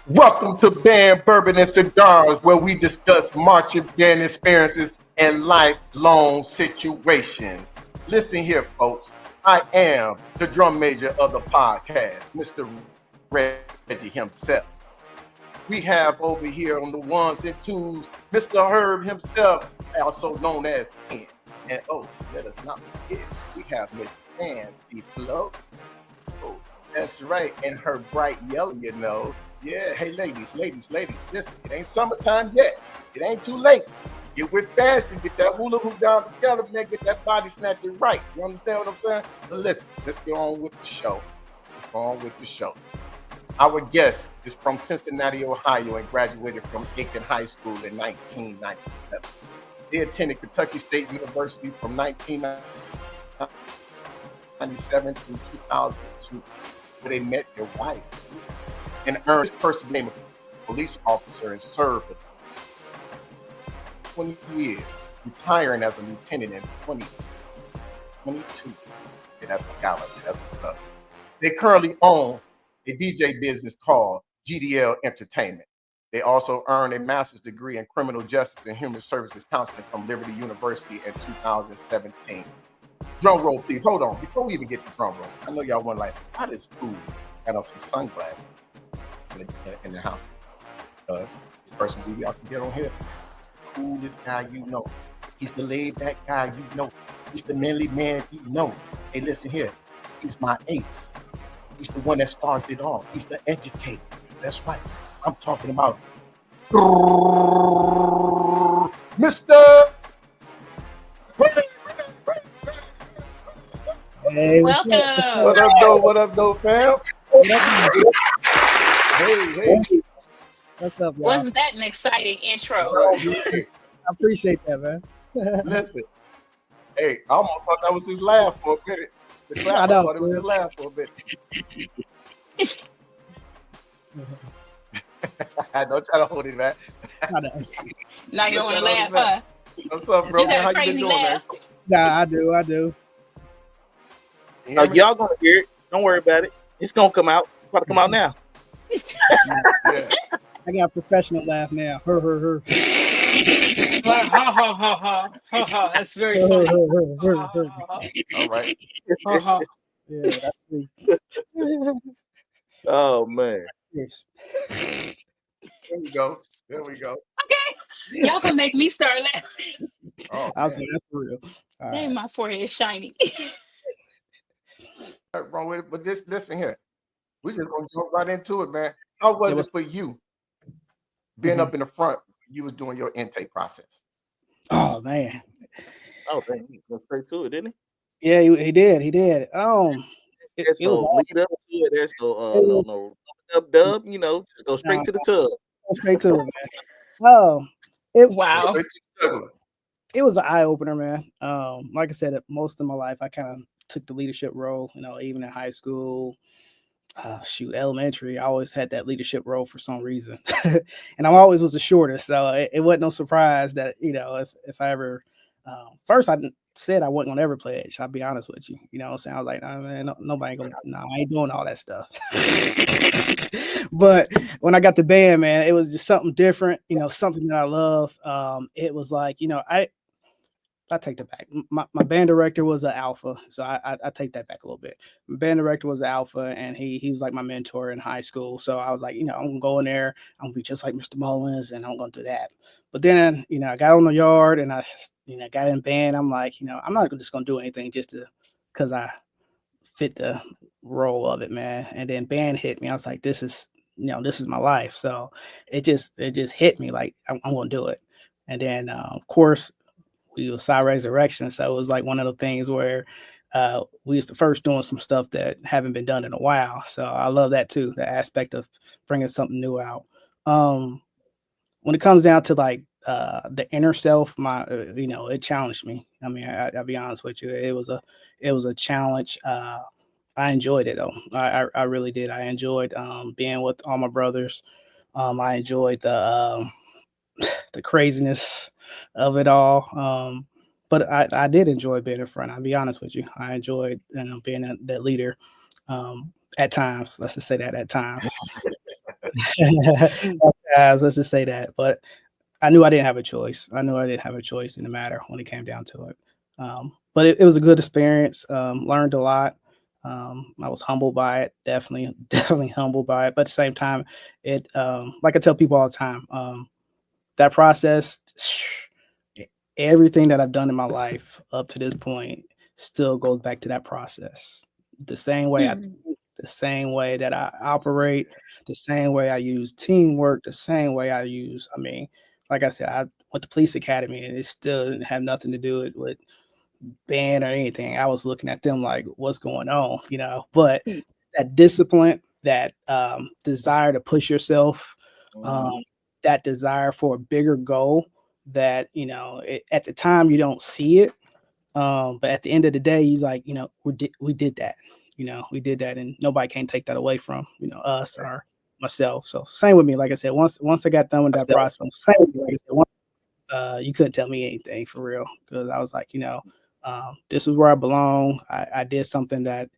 Welcome to Band Bourbon and Cigars, where we discuss marching band experiences and lifelong situations. Listen here, folks. I am the drum major of the podcast, Mr. Reggie himself. We have over here on the ones and twos, Mr. Herb himself, also known as Ken. And let us not forget, we have Miss Fancy Flo. Oh, that's right, and her bright yellow. Yeah, hey, ladies, listen, it ain't summertime yet. It ain't too late. Get with Fancy, get that hula hoop down together, man, get that body snatching right. You understand what I'm saying? But listen, let's get on with the show. Let's go on with the show. Our guest is from Cincinnati, Ohio, and graduated from Aiken High School in 1997. They attended Kentucky State University from 1997 through 2002, where they met their wife and earned his personal name of police officer and served for 20 years, retiring as a lieutenant in 2022. Yeah, that's my calendar. That's what's up. They currently own a DJ business called GDL Entertainment. They also earned a master's degree in criminal justice and human services counseling from Liberty University in 2017. Drum roll, please. Hold on. Before we even get to drum roll, I know y'all want like, how does food got on some sunglasses in the house? Because this person we all can get on here, he's the coolest guy you know. He's the laid back guy you know. He's the manly man you know. Hey, listen here. He's my ace. He's the one that starts it all. He's the educator. That's right. I'm talking about Mr. Hey, Welcome. What up, though, fam? Hey. What's up, y'all? Wasn't that an exciting intro? I appreciate that, man. Listen. Hey, I almost thought that was his laugh for a minute. I thought it was his laugh for a minute. Don't try to hold it, man. Now you want to laugh, huh? What's up, bro? You got How a you been crazy doing, laugh. Yeah, I do. Y'all gonna hear it. Don't worry about it. It's gonna come out. It's about to come out now. Yeah. I got a professional laugh now. Her. Ha ha ha ha ha. That's very funny. All right. Ha ha. Yeah, that's me. Oh man. Yes. There we go. Okay. Y'all gonna make me start laughing. Oh, I was like, that's for real. All Dang, right. my forehead is shiny. wrong with it. But listen here. We just gonna jump right into it, man. How was it for you being up in the front? You was doing your intake process. Oh man. Oh dang, he went straight to it, didn't he? Yeah, he did. It There's was no awesome. lead up to it. There's no dub. You know, just go straight to the tub. Straight to it, man. Oh, Wow. Straight to the jugular. it was an eye opener, man. Like I said, most of my life, I kind of took the leadership role. You know, even in high school, elementary, I always had that leadership role for some reason, and I always was the shortest, so it wasn't no surprise that if I ever first I said I wasn't gonna ever pledge. I'll be honest with you. You know, what I'm saying I was like, nah, man, nobody gonna, no, I ain't doing all that stuff. But when I got the band, man, it was just something different. You know, something that I love. It was like, I take that back. My band director was an alpha, so I take that back a little bit. My band director was an alpha, and he was like my mentor in high school. So I was like, I'm gonna go in there, I'm gonna be just like Mr. Mullins, and I'm gonna do that. But then, I got on the yard, and I got in band. I'm like, I'm not just gonna do anything just because I fit the role of it, man. And then band hit me. I was like, this is my life. So it just hit me like I'm gonna do it. And then, of course, we was Side Resurrection, so it was like one of the things where we was the first doing some stuff that haven't been done in a while. So I love that too, the aspect of bringing something new out. When it comes down to like the inner self, it challenged me. I mean, I'll be honest with you, it was a challenge. I enjoyed it though. I really did. I enjoyed being with all my brothers. I enjoyed the craziness of it all. But I did enjoy being in front. I'll be honest with you. I enjoyed being that leader at times. Let's just say that at times. Let's just say that. But I knew I didn't have a choice. I knew I didn't have a choice in the matter when it came down to it. But it was a good experience. Learned a lot. I was humbled by it. Definitely, definitely humbled by it. But at the same time, it like I tell people all the time, that process, everything that I've done in my life up to this point still goes back to that process. The same way I think, the same way that I operate, the same way I use teamwork, the same way I use, I mean, like I said, I went to police academy and it still didn't have nothing to do with band or anything. I was looking at them like, what's going on, you know? But that discipline, that desire to push yourself, Mhm. that desire for a bigger goal, that at the time you don't see it, but at the end of the day, he's like, we did that, we did that, and nobody can take that away from us or myself. So same with me. Like I said, once I got done with that process, same with me, like I said, you couldn't tell me anything for real, because I was like, this is where I belong. I did something that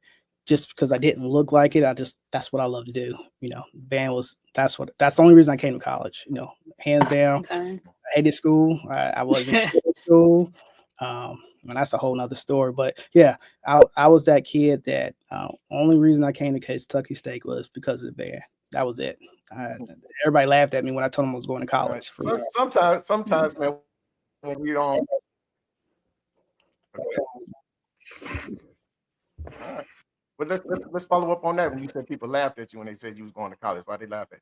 just because I didn't look like it, that's what I love to do. That's the only reason I came to college. Hands down. Okay. I hated school. I wasn't good at school. And that's a whole nother story. But yeah, I was that kid that only reason I came to Kentucky State was because of the band. That was it. Everybody laughed at me when I told them I was going to Right. college. Sometimes, man, when we don't. All right. But let's follow up on that. When you said people laughed at you when they said you was going to college, why they laugh at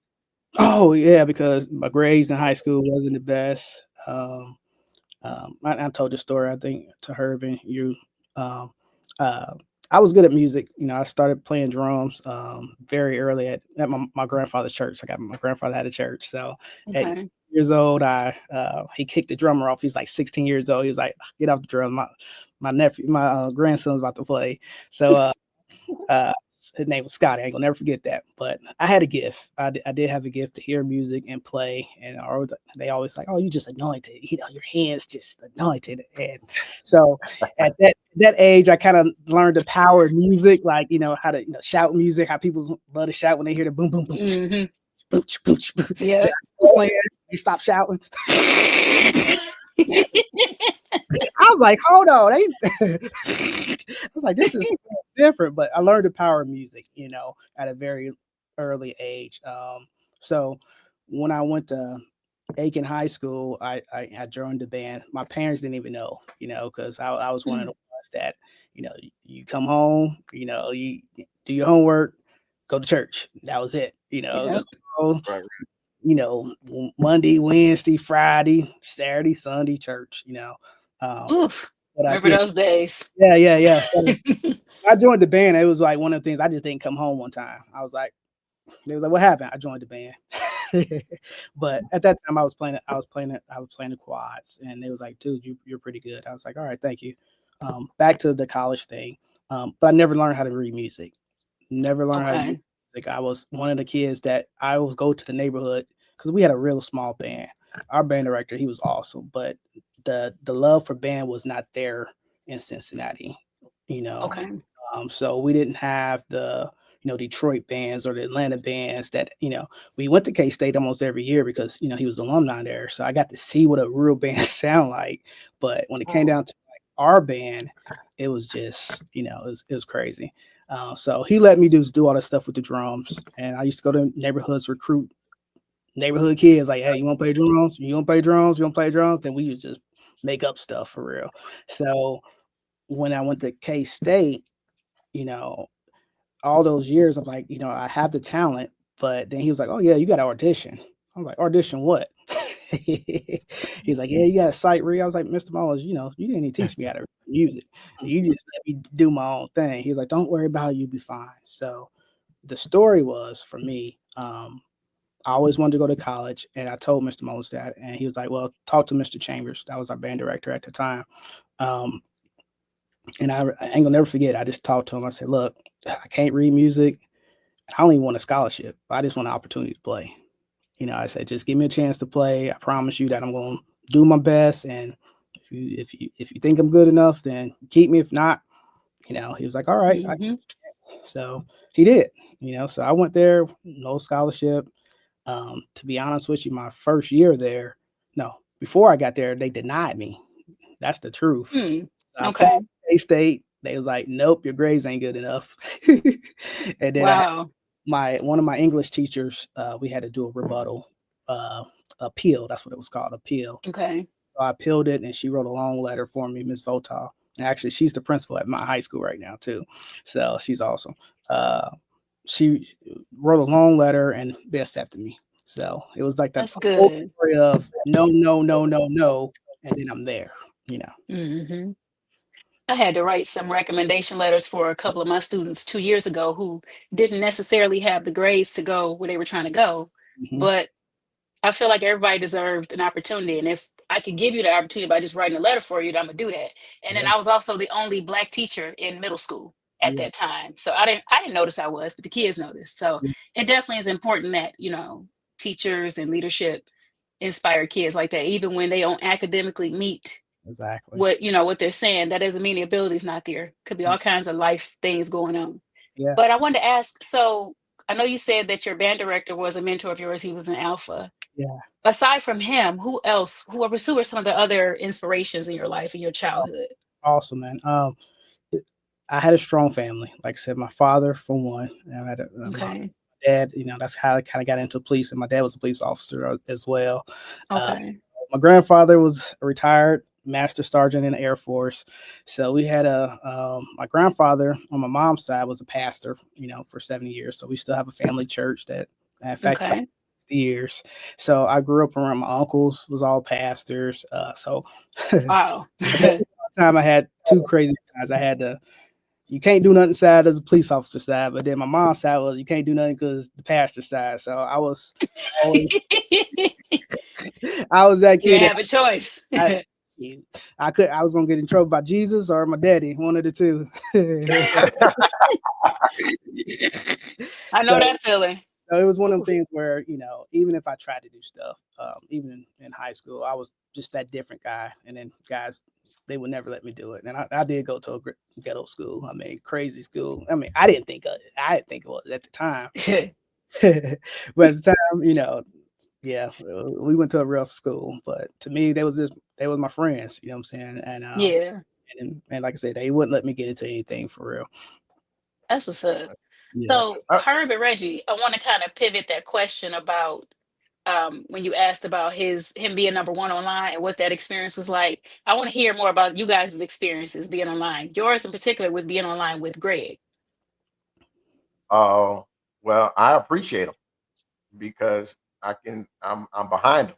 Oh yeah, because my grades in high school wasn't the best. I told the story, I think, to Herb and you. Um, uh, I was good at music. I started playing drums very early at my grandfather's church. My grandfather had a church, so at Okay. years old, he kicked the drummer off. He was like 16 years old. He was like, "Get off the drum." My grandson's about to play. So his name was Scott. I ain't gonna never forget that. But I had a gift. I did have a gift to hear music and play. And they always like, "Oh, you just anointed. Your hands just anointed." And so at that age, I kind of learned the power of music, like how to shout music. How people love to shout when they hear the boom boom boom. Mm-hmm. Boom, boom, boom. Yeah. Playing, they stop shouting. I was like, hold on. I was like, this is different, but I learned the power of music, at a very early age. So when I went to Aiken High School, I joined the band. My parents didn't even know, because I was one of the ones that, you come home, you do your homework, go to church. That was it, Yep. Right. Monday, Wednesday, Friday, Saturday, Sunday, church, um, Oof. but Remember those days. yeah. So I joined the band. It was like one of the things. I just didn't come home one time. I was like, they was like, "What happened?" I joined the band. But at that time, I was playing the quads, and they was like, "Dude, you're pretty good." I was like, "All right, thank you." Back to the college thing, but I never learned how to read music. Never learned how to read Okay. music. I was one of the kids that I always go to the neighborhood because we had a real small band. Our band director, he was awesome, but the love for band was not there in Cincinnati. You know, Okay. so we didn't have the Detroit bands or the Atlanta bands that we went to K State almost every year because he was alumni there. So I got to see what a real band sound like. But when it came down to like our band, it was just it was crazy. So he let me do all that stuff with the drums, and I used to go to neighborhoods, recruit neighborhood kids like, hey, you want to play drums? You want to play drums? You want to play drums? And we used to just make up stuff for real. So when I went to K State, you know, all those years, I'm like, I have the talent, but then he was like, oh yeah, you got to audition. I'm like, audition what? He's like, yeah, you got a sight read. I was like, Mr. Mullins, you didn't even teach me how to read music. You just let me do my own thing. He was like, don't worry about it, you'll be fine. So the story was for me, I always wanted to go to college, and I told Mr. Mullins that, and he was like, well, talk to Mr. Chambers. That was our band director at the time. Um, and I ain't gonna never forget. I just talked to him. I said, look, I can't read music. I don't even want a scholarship. I just want an opportunity to play. I said, just give me a chance to play. I promise you that I'm going to do my best. And if you think I'm good enough, then keep me. If not, he was like, all right. Mm-hmm. So he did. So I went there, no scholarship. To be honest with you, my first year there, no, before I got there, they denied me. That's the truth. Hmm. I applied Okay. to K-State. They was like, nope, your grades ain't good enough. And then Wow. one of my English teachers, we had to do a rebuttal, appeal. That's what it was called, appeal. Okay. So I appealed it, and she wrote a long letter for me, Miss Votal. And actually, she's the principal at my high school right now too. So she's awesome. Uh, she wrote a long letter, and they accepted me. So it was like that That's whole good. story of no, no, no, no, no, and then I'm there. You know. Hmm. I had to write some recommendation letters for a couple of my students 2 years ago who didn't necessarily have the grades to go where they were trying to go, Mhm. but I feel like everybody deserved an opportunity. And if I could give you the opportunity by just writing a letter for you, then I'm gonna do that. And then Yeah, I was also the only Black teacher in middle school at yeah, that time. So I didn't notice I was, but the kids noticed. So yeah, it definitely is important that, teachers and leadership inspire kids like that, even when they don't academically meet exactly. what they're saying. That doesn't mean the ability's not there. Could be Mm, all kinds of life things going on. yeah, But I wanted to ask, so I know you said that your band director was a mentor of yours. He was an alpha. yeah. Aside from him, who else? Who were some of the other inspirations in your life, in your childhood? Awesome, man. It- I had a strong family. Like I said, my father for one, and I had my Okay. dad. That's how I kind of got into police, and my dad was a police officer as well. Uh, Okay. my grandfather was a retired master sergeant in the Air Force, so we had my grandfather on my mom's side was a pastor, for 70 years. So we still have a family church that, in fact, about Okay. 60 years. So I grew up around my uncles was all pastors. So Wow. I tell you, one time I had two crazy times. I had to you can't do nothing side as a police officer side, but then my mom's side was you can't do nothing because the pastor side. So I was always I was that You kid didn't that have a choice. I, I was gonna get in trouble by Jesus or my daddy, one of the two. I know so that feeling. So it was one of them Ooh. things where, even if I tried to do stuff, even in high school, I was just that different guy. And then guys, they would never let me do it. And I did go to a ghetto school. I mean, crazy school. I mean, I didn't think of it. I didn't think it was at the time. But at the time, yeah, we went to a rough school. But to me, they was my friends. You know what I'm saying? Yeah, And like I said, they wouldn't let me get into anything for real. that's what's up. Yeah, So, Uh, Herb and Reggie, I want to kind of pivot that question about when you asked about him being number one online and what that experience was like. I want to hear more about you guys' experiences being online. Yours in particular with being online with Greg. uh, well, I appreciate him because I'm behind him.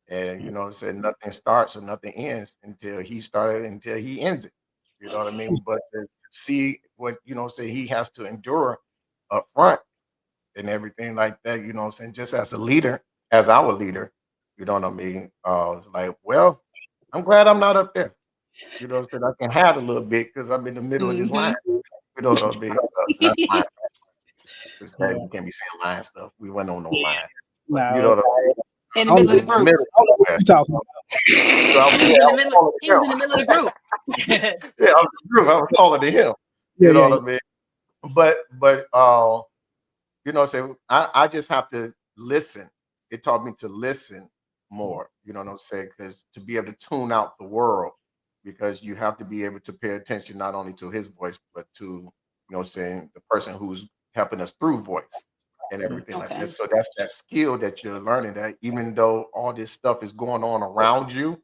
And said nothing starts or nothing ends until he started until he ends it. You know what I mean? But to see what say he has to endure up front and everything like that, saying just as a leader, as our leader, you know what I mean? Like, well, I'm glad I'm not up there. So I can hide a little bit because I'm in the middle of this line. Hmm. You know what I mean? Not line. 'Cause, hey, In we can't be saying line stuff. We went on no line. But you know no, what I mean? the I don't middle of know, the In the group. middle. I don't know what Yeah. you're talking about. So I was, He yeah, was in I the was middle. calling He was in him. the middle of the group. Yeah, I was true. I was calling to him. Yeah, You know yeah, what yeah. I mean? But say I just have to listen. It taught me to listen more. You know what I'm saying? Because to be able to tune out the world, because you have to be able to pay attention not only to his voice, but to saying the person who's helping us through voice and everything like Okay. this. So that's that skill that you're learning. That even though all this stuff is going on around you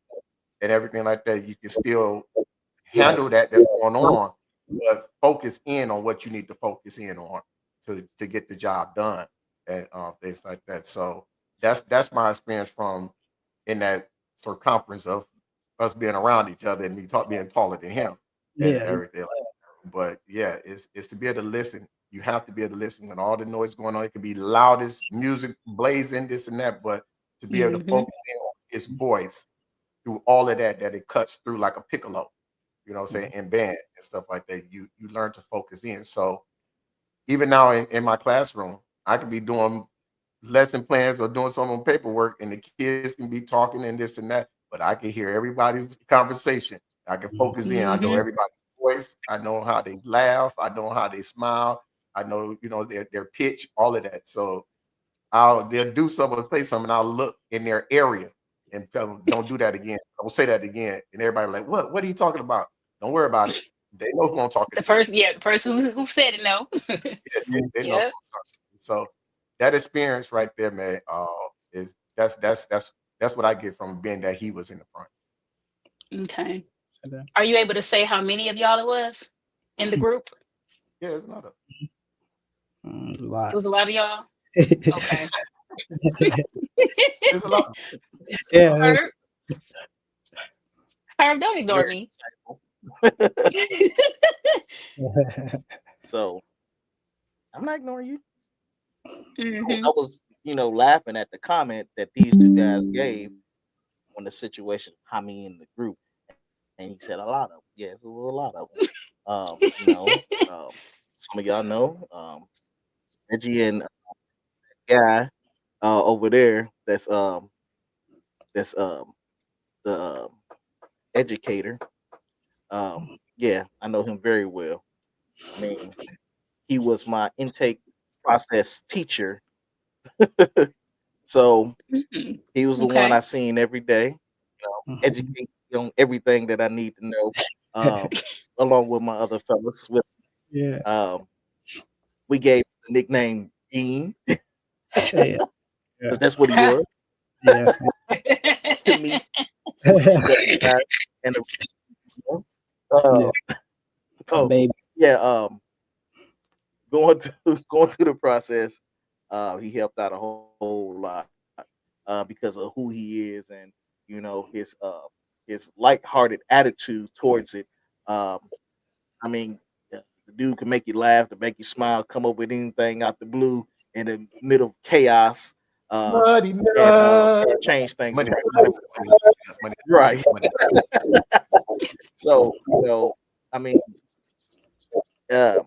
and everything like that, you can still handle that's going on, but focus in on what you need to focus in on to get the job done and things like that. So that's my experience from in that circumference of us being around each other and being taller than him and Yeah, everything. But yeah, it's to be able to listen. You have to be able to listen when all the noise going on. It could be loudest music blazing, this and that, but to be able to Hmm. focus in on his voice through all of that it cuts through like a piccolo, what I'm saying, in band and stuff like that. You learn to focus in. So even now in my classroom, I could be doing lesson plans or doing some on paperwork, and the kids can be talking and this and that, but I can hear everybody's conversation. I can focus in. I know Hmm. everybody's voice. I know how they laugh. I know how they smile. I know, their pitch, all of that. So they'll do something or say something, and I'll look in their area and tell them, don't do that again. Don't say that again. And everybody like, what are you talking about? Don't worry about it. They know who I'm talking The to. person, the person who said it, no. Yeah, they know who Yeah. I'm talking to. So that experience right there, man, is that's what I get from being that he was in the front. Okay. Okay. Are you able to say how many of y'all it was in the group? Yeah, it's not a A It lot. was a lot of y'all. Okay. there's a lot. Yeah. Herb, Herb, don't ignore Very me. insightful. So I'm not ignoring you. Hmm. I was, laughing at the comment that these two guys gave on the situation, Hami in the group, and he said a lot of them. Yes, it was a lot of them. Some of y'all know, Reggie and guy over there that's the educator. Yeah, I know him very well. I mean, he was my intake process teacher. So he was the one I Okay. seen every day, educate me on everything that I need to know, um, along with my other fellas. Yeah. Um, we gave him the nickname Dean Yeah. because that's what he was Yeah. to me, the guys, and Yeah. oh Baby. yeah, going to going through the process, he helped out a whole lot because of who he is and his lighthearted attitude towards it. Um, I mean, the dude can make you laugh, to make you smile, come up with anything out the blue in the middle of chaos, um, Muddy and nut. change things Money, around. money, money, money, Right. money. So I mean, uh,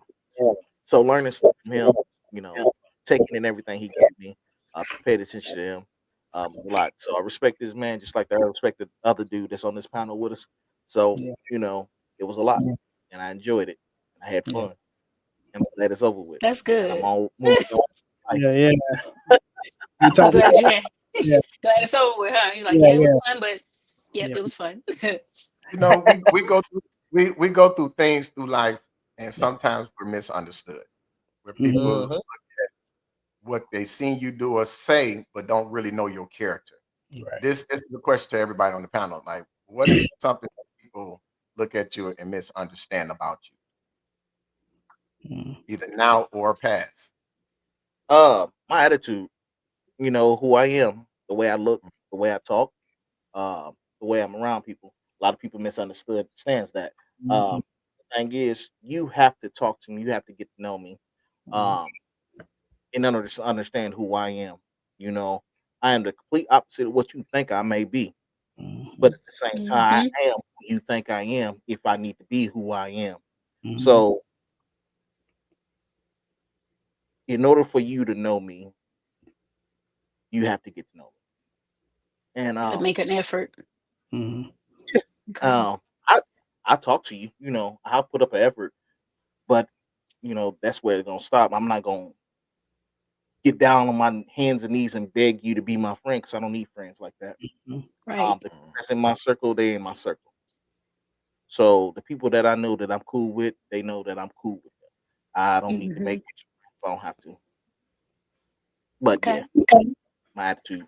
so learning stuff from him, you know, taking in everything he gave me, paid attention to him a lot. So I respect this man just like I respect the other dude that's on this panel with us. So Yeah. it was a lot, Yeah. and I enjoyed it. I had Yeah. fun, and I'm glad it's over with. That's And I'm good. all moving on in life. Yeah. Yeah. We I'm talked. glad you had. Yeah. Glad it's over with, huh? You're like, Yeah. yeah, it was Yeah. fun, but yep, Yeah. it was fun. We go through we go through things through life, and Yeah. sometimes we're misunderstood. Where Mhm. people Hmm. what they seen you do or say, but don't really know your character. Right. This is the question to everybody on the panel. Like, what is something that people look at you and misunderstand about you, Mm. either now or past? My attitude, who I am, the way I look, the way I talk, the way I'm around people. A lot of people misunderstood stands that. Mhm. The thing is, you have to talk to me. You have to get to know me, Mhm. um, in order to understand who I am. You know, I am the complete opposite of what you think I may be, but Mhm. at the same time, Hmm. I am who you think I am if I need to be who I am. Mhm. So, in order for you to know me, you have to get to know me. And Gotta make an effort. Mhm. Okay. um, I I talk to you. I'll put up an effort, but that's where it's gonna stop. I'm not gonna get down on my hands and knees and beg you to be my friend because I don't need friends like that. Mhm. Right. The people that's in my circle, they in my circle. So the people that I know that I'm cool with, they know that I'm cool with them. I don't need to Hmm. make it if I don't have to. But yeah, Okay. my attitude.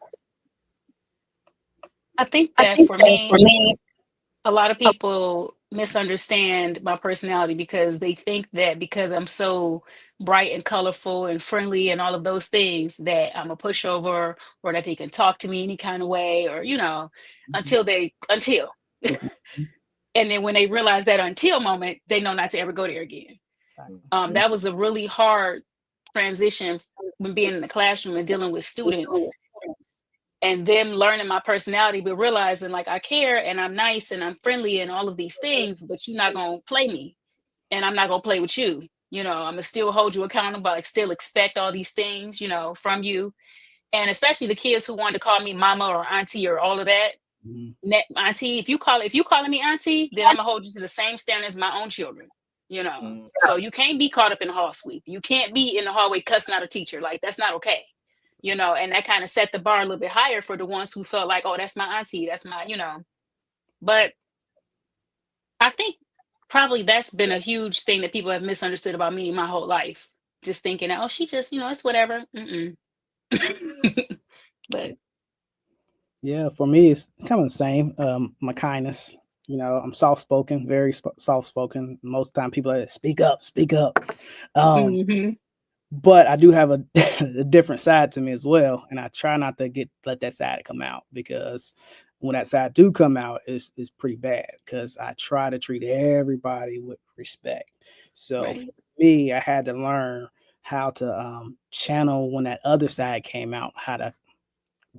I think that for me, a lot of people misunderstand my personality because they think that because I'm so bright and colorful and friendly and all of those things that I'm a pushover or that they can talk to me any kind of way or until and then when they realize that until moment they know not to ever go there again. Mhm. That was a really hard transition when being in the classroom and dealing with students and them learning my personality, but realizing like I care and I'm nice and I'm friendly and all of these things, but you're not gonna play me and I'm not gonna play with you. I'm gonna still hold you accountable, like still expect all these things, from you. And especially the kids who wanted to call me mama or auntie or all of that. Mhm. Auntie, if you calling me auntie, then I'm gonna hold you to the same standard as my own children. Mhm. So you can't be caught up in the hall sweep. You can't be in the hallway cussing out a teacher. Like that's not okay. you know, and that kind of set the bar a little bit higher for the ones who felt like, oh, that's my auntie, that's my, you know. But I think probably that's been a huge thing that people have misunderstood about me my whole life. Just thinking, oh, she just, you know, it's whatever. Mm-mm. But Yeah, for me, it's kind of the same. My kindness. You know, I'm soft spoken, very soft spoken. Most of the time, people are like, speak up, speak up. mhm. But I do have a, a different side to me as well, and I try not to let that side come out, because when that side do come out, it's pretty bad, because I try to treat everybody with respect. So for Right. me, I had to learn how to channel when that other side came out, how to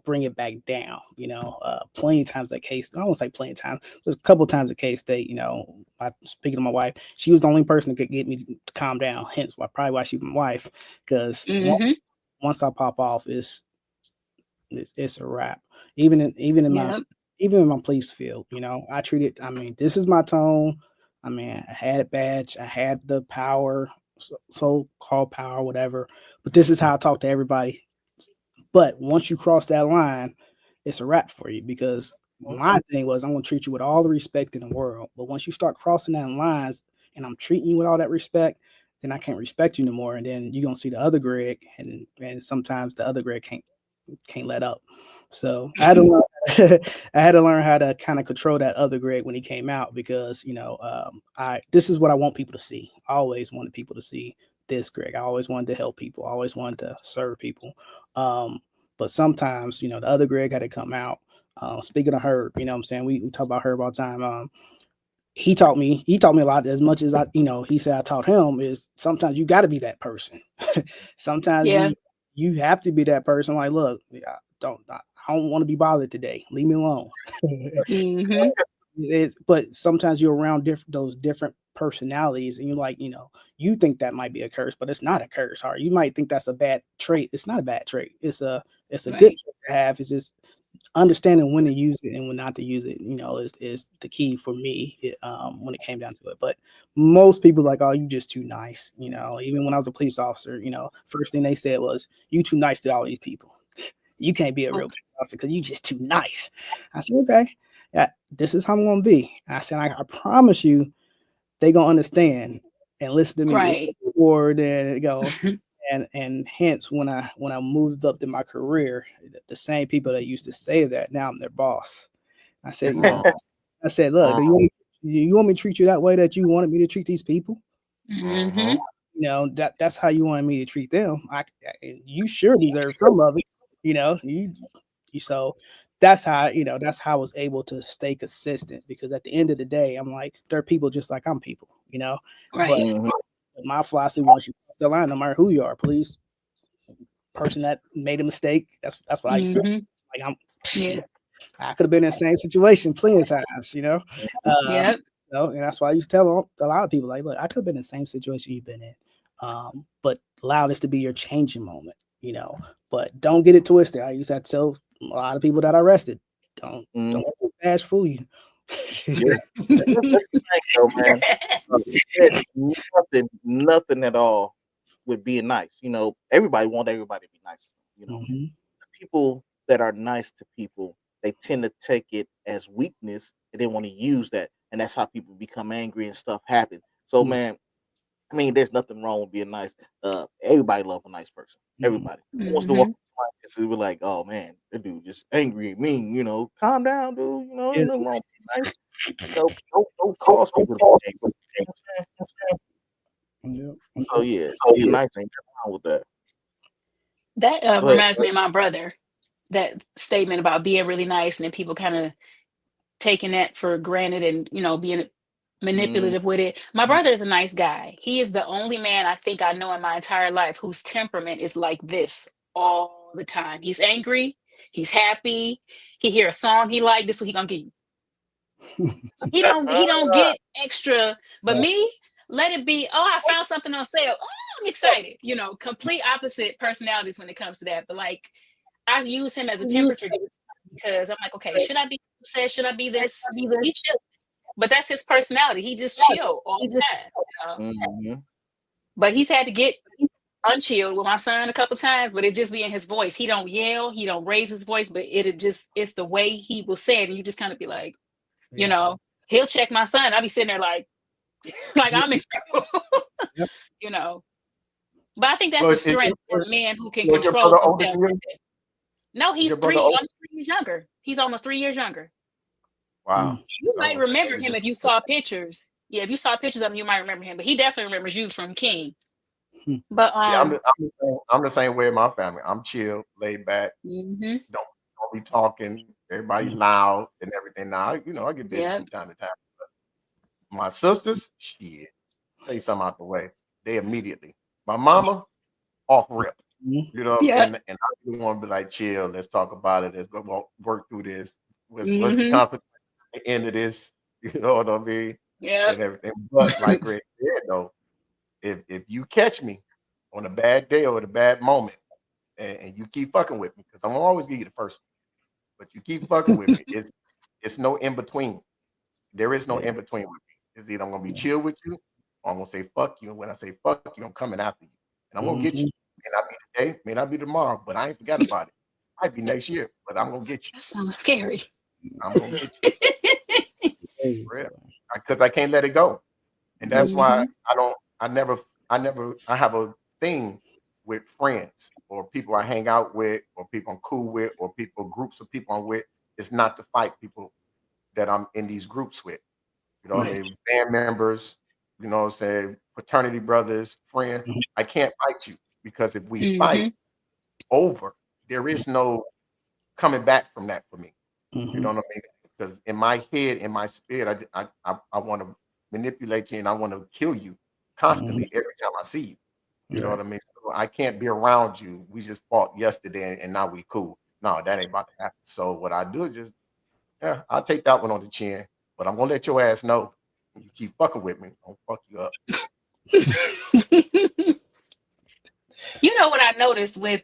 bring it back down. You know, plenty of times at K State, I won't say plenty of times, there's a couple of times at K State, you know, speaking to my wife, she was the only person that could get me to calm down. Hence why, probably why she's my wife, because Mhm. once I pop off, it's a wrap. Even Yep. in my police field, you know, I treat it. I mean, this is my tone. I mean, I had a badge, I had the power, so called power, whatever. But this is how I talk to everybody. But once you cross that line, it's a wrap for you, because my thing was, I'm gonna treat you with all the respect in the world. But once you start crossing that lines and I'm treating you with all that respect, then I can't respect you no more. And then you're gonna see the other Greg, and sometimes the other Greg can't let up. So I had to learn, I had to learn how to kind of control that other Greg when he came out, because you know, I this is what I want people to see. I always wanted people to see this Greg. I always wanted to help people. I always wanted to serve people. Um, but sometimes, you know, the other Greg had to come out. Speaking of Herb, you know what I'm saying? We talk about Herb all the time. He taught me a lot. As much as I, you know, he said I taught him, is sometimes you got to be that person. Sometimes Yeah. you have to be that person. Like, look, I don't want to be bothered today. Leave me alone. Mhm. But sometimes you're around those different personalities, and you're like, you know, you think that might be a curse, but it's not a curse. Or you might think that's a bad trait. It's not a bad trait. It's a good Right. trait to have. It's just understanding when to use it and when not to use it, you know, is the key for me, when it came down to it. But most people like, oh, you just too nice. You know, even when I was a police officer, you know, first thing they said was, you too nice to all these people. You can't be a real police officer because you just too nice. I said, okay, yeah, this is how I'm gonna be. I said, I promise you, they gonna understand and listen to me Right. more than go. And hence, when I moved up in my career, the same people that used to say that, now I'm their boss. I said, you know, I said, look, you want me to treat you that way that you wanted me to treat these people? Mhm. You know, that's how you wanted me to treat them. You sure deserve some of it. You know, so that's how I was able to stay consistent, because at the end of the day, I'm like, they're people just like I'm people, you know. But Right. my philosophy, once you cross the line, no matter who you are, police, person that made a mistake, that's what I used to say. Mhm. Like, Yeah. I could have been in the same situation plenty of times, you know. Uh, Yep. and that's why I used to tell a lot of people, like, look, I could have been in the same situation you've been in, but allow this to be your changing moment, you know. But don't get it twisted. I used to have to tell a lot of people that I arrested, don't let this badge fool you. Yeah, that's the thing, though, man. It nothing at all with being nice. You know, everybody want everybody to be nice. You know, Mhm. people that are nice to people, they tend to take it as weakness and they want to use that, and that's how people become angry and stuff happen. So, Mm, man, I mean, there's nothing wrong with being nice. Everybody love a nice person. mhm. Everybody. Who wants to walk Mhm. up to somebody and be like, "Oh man, that dude just angry and mean." You know, calm down, dude. You know, Yeah. ain't nothing wrong with being nice. You know, don't cause people to be angry. You know what I'm saying? Yeah. So yeah, being nice ain't nothing wrong with that. That Go ahead. reminds me of my brother. That statement about being really nice, and then people kind of taking that for granted, and you know, being Mm, manipulative with it. My brother is a nice guy. He is the only man I think I know in my entire life whose temperament is like this all the time. He's angry, he's happy, he hear a song he like, this what he gonna give you. He don't get extra, but me, let it be, oh, I found something on sale. Oh, I'm excited. You know, complete opposite personalities when it comes to that. But like, I use him as a temperature gauge, because I'm like, okay, should I be upset? Should I be this? He chill, but that's his personality. He just chill all the time. You know? mhm. But he's had to get unchilled with my son a couple times, but it just be in his voice. He don't yell, he don't raise his voice, but it's the way he will say it, and you just kind of be like, you Yeah. know, he'll check my son. I'll be sitting there like I'm in trouble, Yep. you know. But I think that's So the is strength for a man who can was your control brother older himself than like you? that. No, Is he's your brother older? almost 3 years younger. He's almost 3 years younger. Wow. You I was might gonna say remember it's him just if you saw pictures. Yeah, if you saw pictures of him, you might remember him. But he definitely remembers you from King. Hmm. But see, I'm the same way in my family. I'm chill, laid back, mhm, don't be talking, everybody loud and everything. Now, I get busy yeah, from time to time. My sisters, shit, say something out the way. They immediately. My mama, off rip. Mhm. yeah, And I really want to be like, chill, let's talk about it. Let's go work through this. What's the mhm, consequence at the end of this? You know what I mean? yeah. And everything. But like Greg said though, if you catch me on a bad day or a bad moment and you keep fucking with me, because I'm gonna always give you the first one, but you keep fucking with me, it's no in between. There is no Yeah. in between with me. It's either I'm gonna be chill with you or I'm gonna say fuck you. And when I say fuck you, I'm coming after you. And I'm gonna get you. Mhm. May not be today, may not be tomorrow, but I ain't forgot about it. Might be next year, but I'm gonna get you. That sounds scary. I'm gonna get you. Hey, For real. Because I can't let it go. And that's why Mhm, I have a thing with friends or people I hang out with or people I'm cool with or groups of people I'm with. It's not to fight people that I'm in these groups with. You know what I right. mean? Band members, you know what I'm saying? Fraternity brothers, friend. Mhm. I can't fight you because if we fight Mhm, over, there is no coming back from that for me. You know Mhm. what I mean? Because in my head, in my spirit, I want to manipulate you and I want to kill you Mhm. constantly every time I see you. You know Yeah. what I mean? So I can't be around you. We just fought yesterday and now we cool. No, that ain't about to happen. So what I do is just, yeah, I'll take that one on the chin, but I'm gonna let your ass know when you keep fucking with me, I'm gonna fuck you up. You know what I noticed with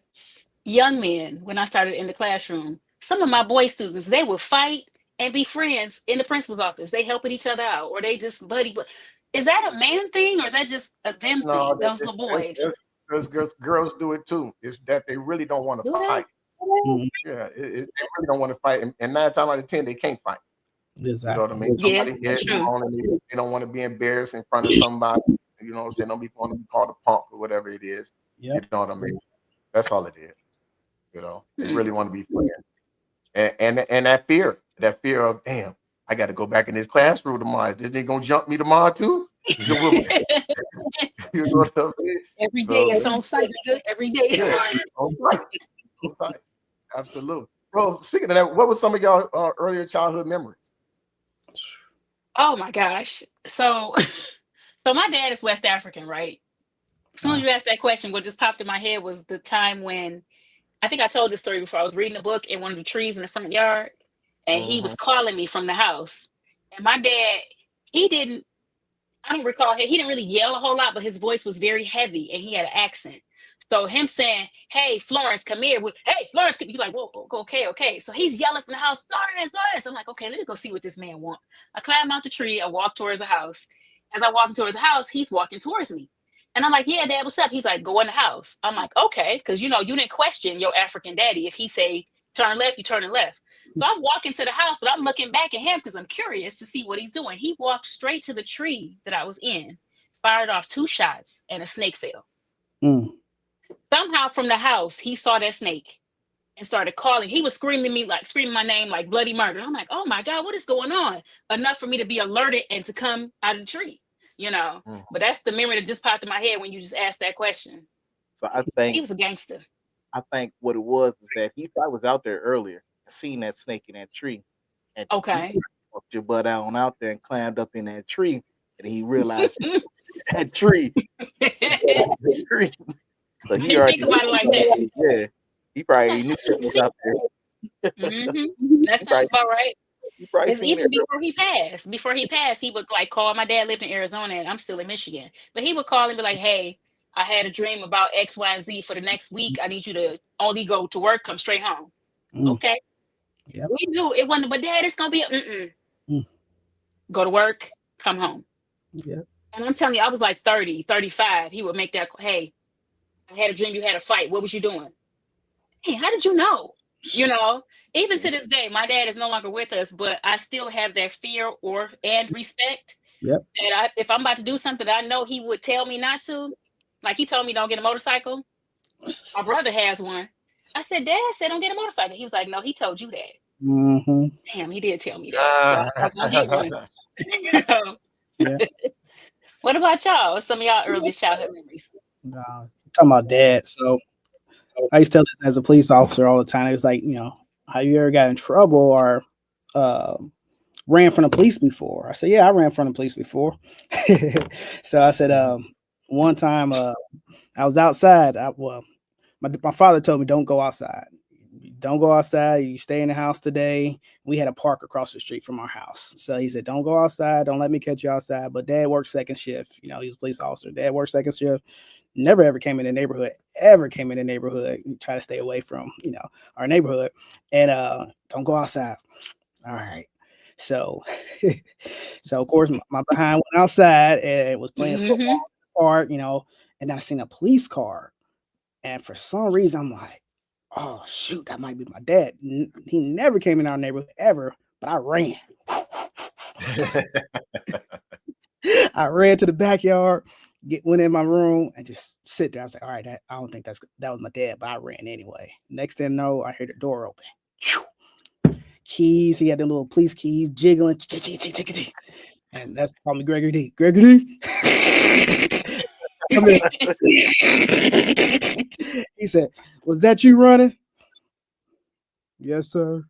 young men when I started in the classroom? Some of my boy students, they would fight and be friends in the principal's office. They helping each other out, or they just buddy. But is that a man thing, or is that just a them No, thing? Those little boys girls do it too. It's that they really don't want to do that. fight. Mhm. Yeah, they really don't want to fight, and 9 times out of 10 they can't fight. You know what I Exactly. mean? Yeah, Somebody hit that's them true. on and they don't want to be embarrassed in front of somebody. You know what I'm saying? Don't be want to be called a punk or whatever it is. You Yep. know what I mean? That's all it is. They Hmm. really want to be friends. And that fear of damn, I got to go back in this classroom tomorrow. Is this nigga gonna jump me tomorrow too? You know what I mean? Every day So it's on site, nigga. Every day. yeah, on site, on site, absolutely. So speaking of that, what was some of y'all earlier childhood memories? Oh my gosh. So, so my dad is West African, right? As soon as Uh, you asked that question, what just popped in my head was the time when I think I told this story before. I was reading a book in one of the trees in the front yard, and he Mm-hmm. was calling me from the house. And my dad, he didn't, I don't recall, he didn't really yell a whole lot, but his voice was very heavy and he had an accent. So him saying, "Hey, Florence, come here." Hey, Florence, you're like, "Whoa, okay, okay." So he's yelling from the house, "Florence, Florence." I'm like, "Okay, let me go see what this man want." I climb out the tree. I walk towards the house. As I walk towards the house, he's walking towards me. And I'm like, "Yeah, Dad, what's up?" He's like, "Go in the house." I'm like, "Okay," because you didn't question your African daddy. If he say turn left, you turn left. So I'm walking to the house, but I'm looking back at him because I'm curious to see what he's doing. He walked straight to the tree that I was in, fired off 2 shots, and a snake fell. mm. Somehow from the house, he saw that snake and started calling. He was screaming my name like bloody murder. I'm like, "Oh my God, what is going on?" Enough for me to be alerted and to come out of the tree. Mm-hmm. But that's the memory that just popped in my head when you just asked that question. So I He think was a gangster. I think what it was is that he probably was out there earlier, seen that snake in that tree, and you Okay. walked your butt on out there and climbed up in that tree, and he realized you that tree, that tree. So I he didn't think already about it like that. yeah, he I'm like, probably how knew did he something was see out there. that? That He sounds probably about right. he probably It's seen even it. before he passed. Before he passed, he would like call. My dad lived in Arizona and I'm still in Michigan. But he would call and be like, "Hey, I had a dream about X, Y, and Z for the next week. I need you to only go to work, come straight home." Mm. Okay. Yep. We knew it wasn't, but Dad, it's gonna be Mm. go to work, come home. Yep. And I'm telling you, I was like 30, 35. He would make that, "Hey, I had a dream you had a fight. What was you doing? Hey, how did you know? You know, even to this day, my dad is no longer with us, but I still have that fear and respect Yep. that if I'm about to do something that I know he would tell me not to, like he told me don't get a motorcycle. My brother has one. I said, Dad said don't get a motorcycle. He was like, no, he told you that. Mm-hmm. Damn, he did tell me that. So I was gonna get one. Yeah. What about y'all? What's some of y'all earliest childhood memories? Talking about dad. So I used to tell this as a police officer all the time. It was like, have you ever got in trouble or ran from the police before? I said, yeah, I ran from the police before. So I said, one time I was outside. My father told me don't go outside. Don't go outside. You stay in the house today. We had a park across the street from our house. So he said, don't go outside. Don't let me catch you outside. But dad worked second shift. He was a police officer. Dad worked second shift. Never ever came in the neighborhood. Try to stay away from, our neighborhood. And don't go outside. All right. So, of course, my behind went outside and was playing football in the park, and I seen a police car. And for some reason, I'm like, oh, shoot, that might be my dad. He never came in our neighborhood ever, but I ran. I ran to the backyard, went in my room, and just sit there. I was like, all right, I don't think that was my dad, but I ran anyway. Next thing I know, I heard the door open. Keys, he had them little police keys jiggling. And that's called me Gregory D. Gregory D. He said, was that you running? Yes, sir.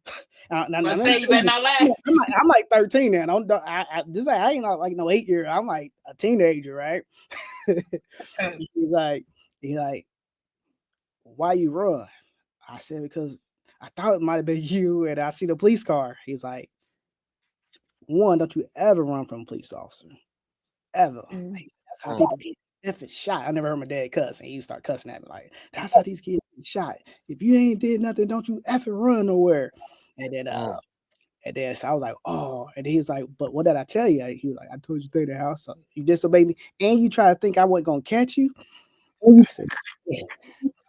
I say you better not lie. I'm like 13 now. I ain't like no 8-year. I'm like a teenager, right? He's like, why you run? I said, because I thought it might have been you, and I see the police car. He's like, one, don't you ever run from a police officer. Ever. That's how people get effing shot. I never heard my dad cuss, and he start cussing at me like, that's how these kids get shot. If you ain't did nothing, don't you effing run nowhere. And then so I was like, oh, and he was like, but what did I tell you? He was like, I told you to stay in the house. So you disobeyed me, and you try to think I wasn't gonna catch you. I said,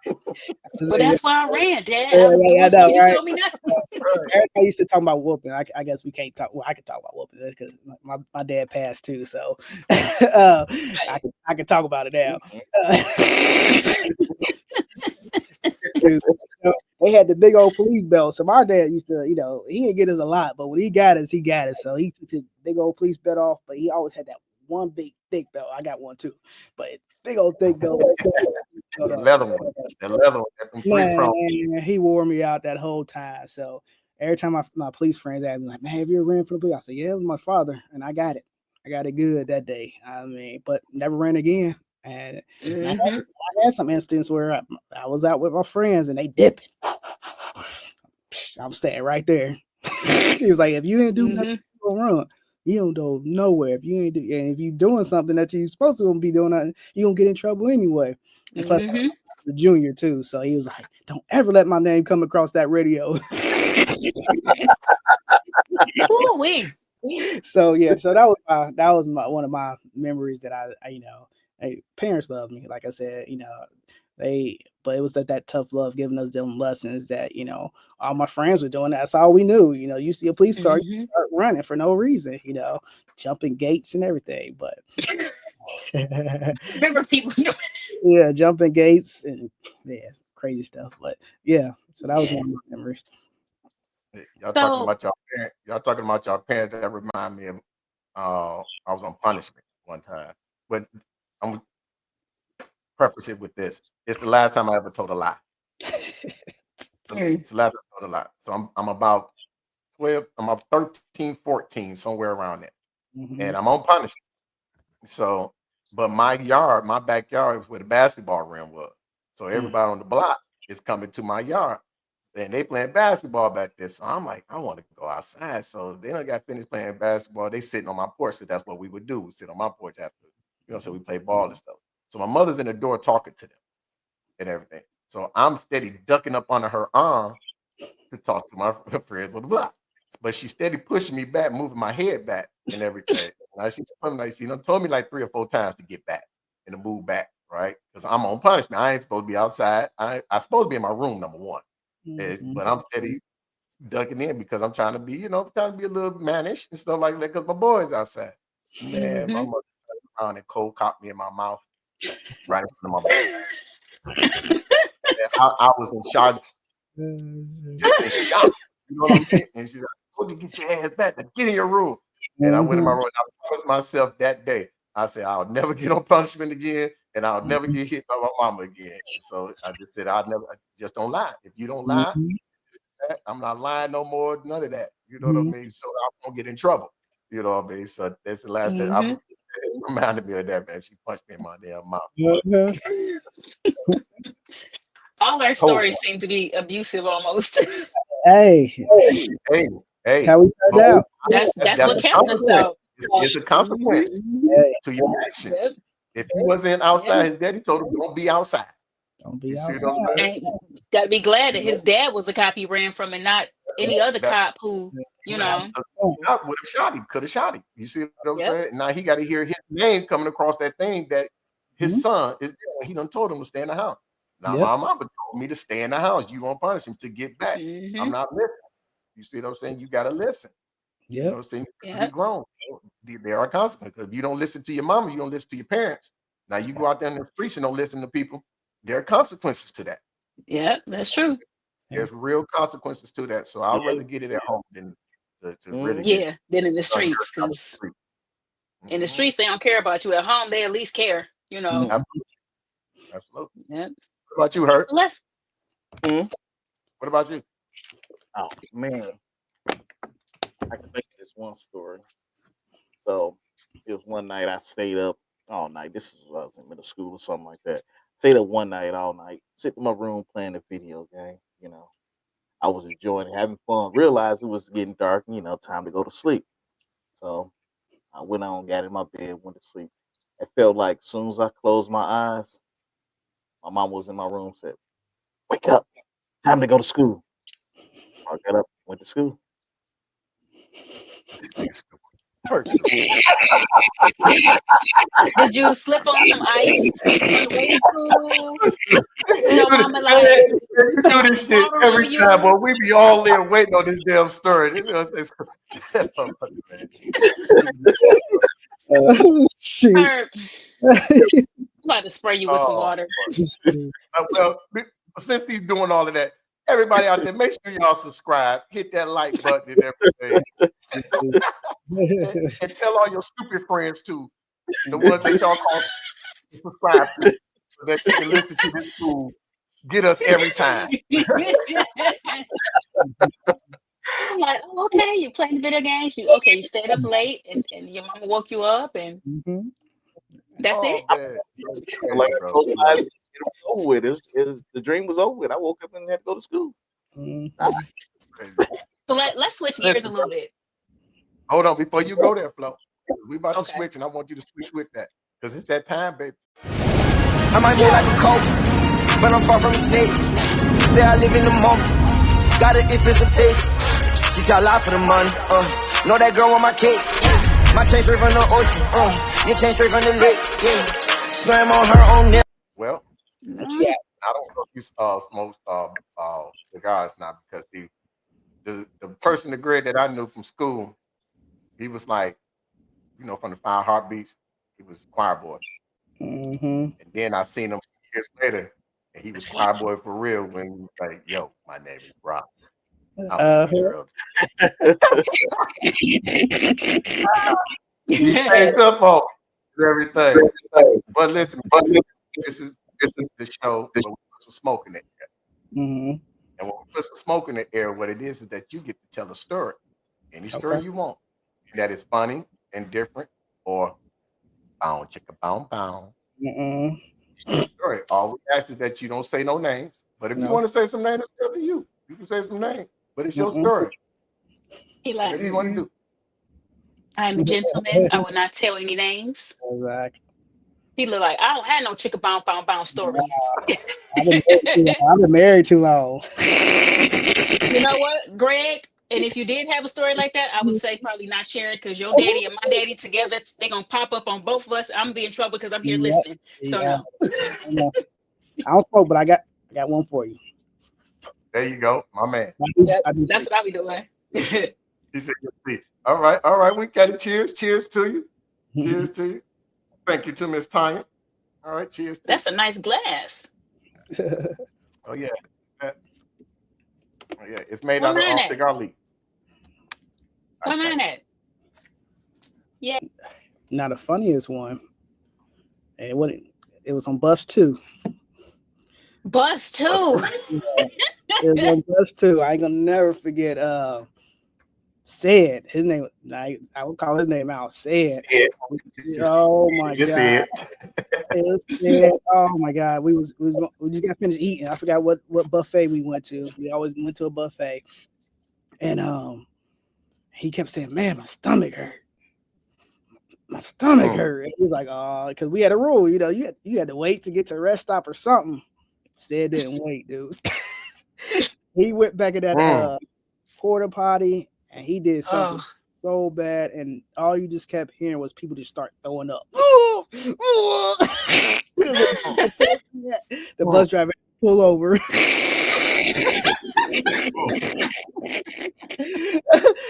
well, that's why I ran, Dad. I know, you right? told me not to. I used to talk about whooping. I guess we can't talk. Well, I can talk about whooping because my dad passed too, so I can talk about it now. They had the big old police belt. So my dad used to, he didn't get us a lot, but when he got us, he got us. So he took his big old police belt off, but he always had that one big thick belt. I got one too, but big old thick belt. The leather one. The leather one. Man, he wore me out that whole time. So every time my police friends asked me, like, man, have you ever ran for the police? I said, yeah, it was my father, and I got it. I got it good that day. I mean, but never ran again. And I had some instances where I was out with my friends and they dipping. I'm staying right there. He was like, if you ain't do nothing, you don't run. You don't go nowhere. If you ain't and if you're doing something that you're supposed to be doing, you gonna get in trouble anyway. And plus, I was the junior too, so he was like, "Don't ever let my name come across that radio." So yeah, so that was one of my memories that I parents loved me. Like I said, but it was that tough love giving us them lessons that, all my friends were doing. That's all we knew. You see a police car, you start running for no reason, jumping gates and everything. But remember people doing yeah, jumping gates and crazy stuff. But yeah, so that was one of my memories. Y'all talking about y'all parents. Y'all talking about y'all parents. That remind me of I was on punishment one time. But I'm gonna preface it with this. It's the last time I ever told a lie. It's the last time I told a lie. So I'm about 12, I'm about 13, 14, somewhere around there. And I'm on punishment. So, but my backyard is where the basketball rim was. So everybody on the block is coming to my yard. And they playing basketball back there. So I'm like, I want to go outside. So they done got finished playing basketball. They sitting on my porch. So that's what we would do. We sit on my porch after, so we play ball and stuff. So my mother's in the door talking to them and everything. So I'm steady ducking up under her arm to talk to my friends on the block. But she steady pushing me back, moving my head back and everything. She told me like 3 or 4 times to get back and to move back, right? Because I'm on punishment. I ain't supposed to be outside. I supposed to be in my room, number one. But I'm steady ducking in because I'm trying to be, trying to be a little mannish and stuff like that because my boy's outside. Man, my mother turned around and cold cocked me in my mouth right in front of my mouth. I was in shock, just in shock. You know what I mean? And she's like, "Go to get your ass back. Get in your room." And I went in my room. And I promised myself that day. I said, I'll never get on punishment again, and I'll never get hit by my mama again. And so I just said, I just don't lie. If you don't lie, I'm not lying no more. None of that. You know what I mean? So I won't get in trouble. You know what I mean? So that's the last thing. It reminded me of that, man. She punched me in my damn mouth. All our stories seem to be abusive almost. Hey. How we turned out. That's what kept us though. It's a consequence to your action. Yep. If he wasn't outside, his daddy told him, "Don't be outside." Don't be You see outside. what I'm saying? And gotta be glad that his dad was the cop he ran from and not any other cop who, you know. Would have shot him, could have shot him. You see what I'm saying? Now he got to hear his name coming across that thing that his son is there. He done told him to stay in the house. Now my mama told me to stay in the house. You gonna punish him to get back. I'm not listening. You see what I'm saying? You gotta listen. You know what I'm saying? You be grown. There are consequences. If you don't listen to your mama, you don't listen to your parents. Now you go out there in the streets and don't listen to people. There are consequences to that. Yeah, that's true. There's real consequences to that. So I'd rather get it at home than to really than in the streets. Because in the streets they don't care about you. At home they at least care. You know. Absolutely. Yeah. What about you, Hurt? What about you? Oh man, I can make this one story. So it was one night I stayed up all night. This was when I was in middle school or something like that. Stayed up one night all night, sitting in my room playing a video game. You know, I was enjoying it, having fun. Realized it was getting dark. Time to go to sleep. So I went on, got in my bed, went to sleep. It felt like as soon as I closed my eyes, my mom was in my room, said, "Wake up, time to go to school." I got up, went to school. Did you slip on some ice on the way to school? Was your mama like, you do this shit every time, boy. We be all there waiting on this damn story. I'm about to spray you with some water. Well, since he's doing all of that, everybody out there, make sure y'all subscribe, hit that like button and everything. and tell all your stupid friends too, the ones that y'all call subscribe to, so that you can listen to this fool get us every time. I'm like, okay, you're playing video games. You stayed up late and your mama woke you up and that's it. Man. Like I closed my eyes, it was over with. The dream was over with. I woke up and had to go to school. So let's switch gears a little bit. Hold on, before you go there, Flo. We about to switch, and I want you to switch with that because it's that time, baby. I might move like a coat, but I'm far from a snake. Say I live in the moment, got an expensive taste. She try lie for the money, know that girl want my cake. My chain straight from the ocean, your chain straight from the lake, Slam on her own neck. Well, I don't know if you smoke cigars now because the person, the grade that I knew from school, he was like, from the 5 Heartbeats, he was choir boy. And then I seen him years later, and he was choir boy for real when he was like, "Yo, my name is Rob." He changed up on everything. But listen, this is the show where we put some smoke in the air. And when we put some smoke in the air, what it is that you get to tell a story, any story you want, and that is funny and different, or bound chicka bound. Story. All we ask is that you don't say no names, but if you want to say some names, it's up to you. You can say some names, but it's your story. He like, whatever you want to do. I'm a gentleman. I will not tell any names. Exactly. He look like I don't have no chicka bound stories. I've been married too long. You know what, Greg? And if you did have a story like that, I would say probably not share it because your daddy and my daddy together, they're gonna pop up on both of us. I'm gonna be in trouble because I'm here Yep. listening. So Yeah. no. I don't smoke, but I got one for you. There you go, my man. Yep, that's what I be doing. He said, "See, all right, we got it. Cheers to you. Cheers to you. Thank you to Miss Tanya. All right, cheers to That's a nice glass. Oh yeah, it's made Where out of mine at? cigar leaves. Where mine at? Yeah. Now the funniest one, and it was on bus 2. Bus 2. Yeah, it was on bus 2. I ain't gonna never forget. Said his name. I would call his name out. Said. Oh my Just god. it. Oh my god. We just got finished eating. I forgot what buffet we went to. We always went to a buffet, and he kept saying, "Man, my stomach hurt. My stomach hurt." And he was like, "Oh," because we had a rule. You know, you had to wait to get to a rest stop or something. Said didn't wait, dude. He went back in that porta potty. And he did something so bad, and all you just kept hearing was people just start throwing up. The bus driver pull over.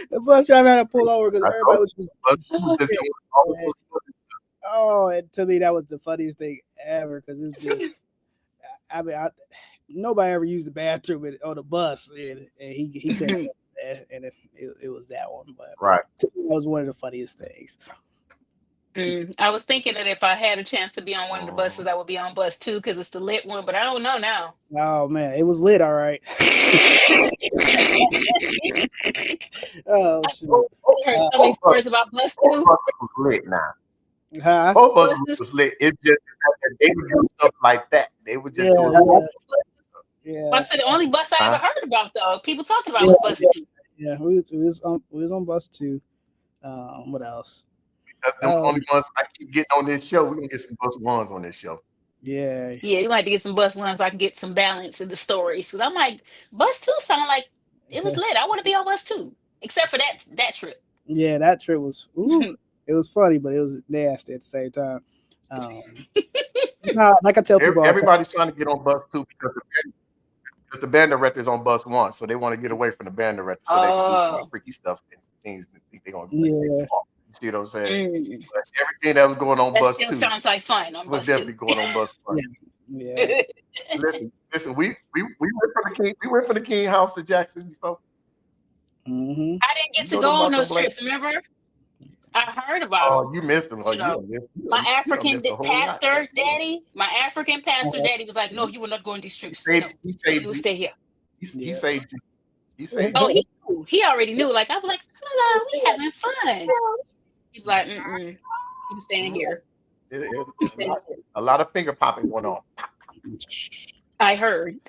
The bus driver had to pull over because everybody was just. Oh, and to me that was the funniest thing ever because it was just. I mean, nobody ever used the bathroom on the bus, and he couldn't. And it was that one, but that was one of the funniest things. I was thinking that if I had a chance to be on one of the buses, I would be on bus 2 because it's the lit one, but I don't know now. Oh man, it was lit, all right. Oh shoot! I heard so many stories about bus 2. Lit now. Huh? Both of them was lit. It just they would do stuff like that. They would just do it. Yeah. I said the only bus I ever heard about though, people talking about was bus 2. Yeah, we was on bus 2. What else? Because them only ones I keep getting on this show. We're gonna get some bus 1s on this show. Yeah. Yeah, you like to get some bus 1s so I can get some balance in the stories. Because I'm like, bus 2 sound like it was lit. I want to be on bus 2. Except for that trip. Yeah, that trip was it was funny, but it was nasty at the same time. Like I tell people, everybody's trying to get on bus 2 because the band director's on bus 1, so they want to get away from the band director so they can do some freaky stuff and things that think they're gonna do. You see what I'm saying? But everything that was going on bus 2 sounds like fun on was bus definitely 2. going on bus 1. Yeah. Listen, we went from the King. We went from the King House to Jackson before. I didn't get to go on those trips. Remember? I heard about them. Oh, you missed them. My African pastor daddy was like, "No, you will not go on these trips. You will stay here." He saved you. He saved you. you. He already knew. Like I was like, "Hello, we having fun." He's like, "You staying here." A lot of finger popping going on. I heard.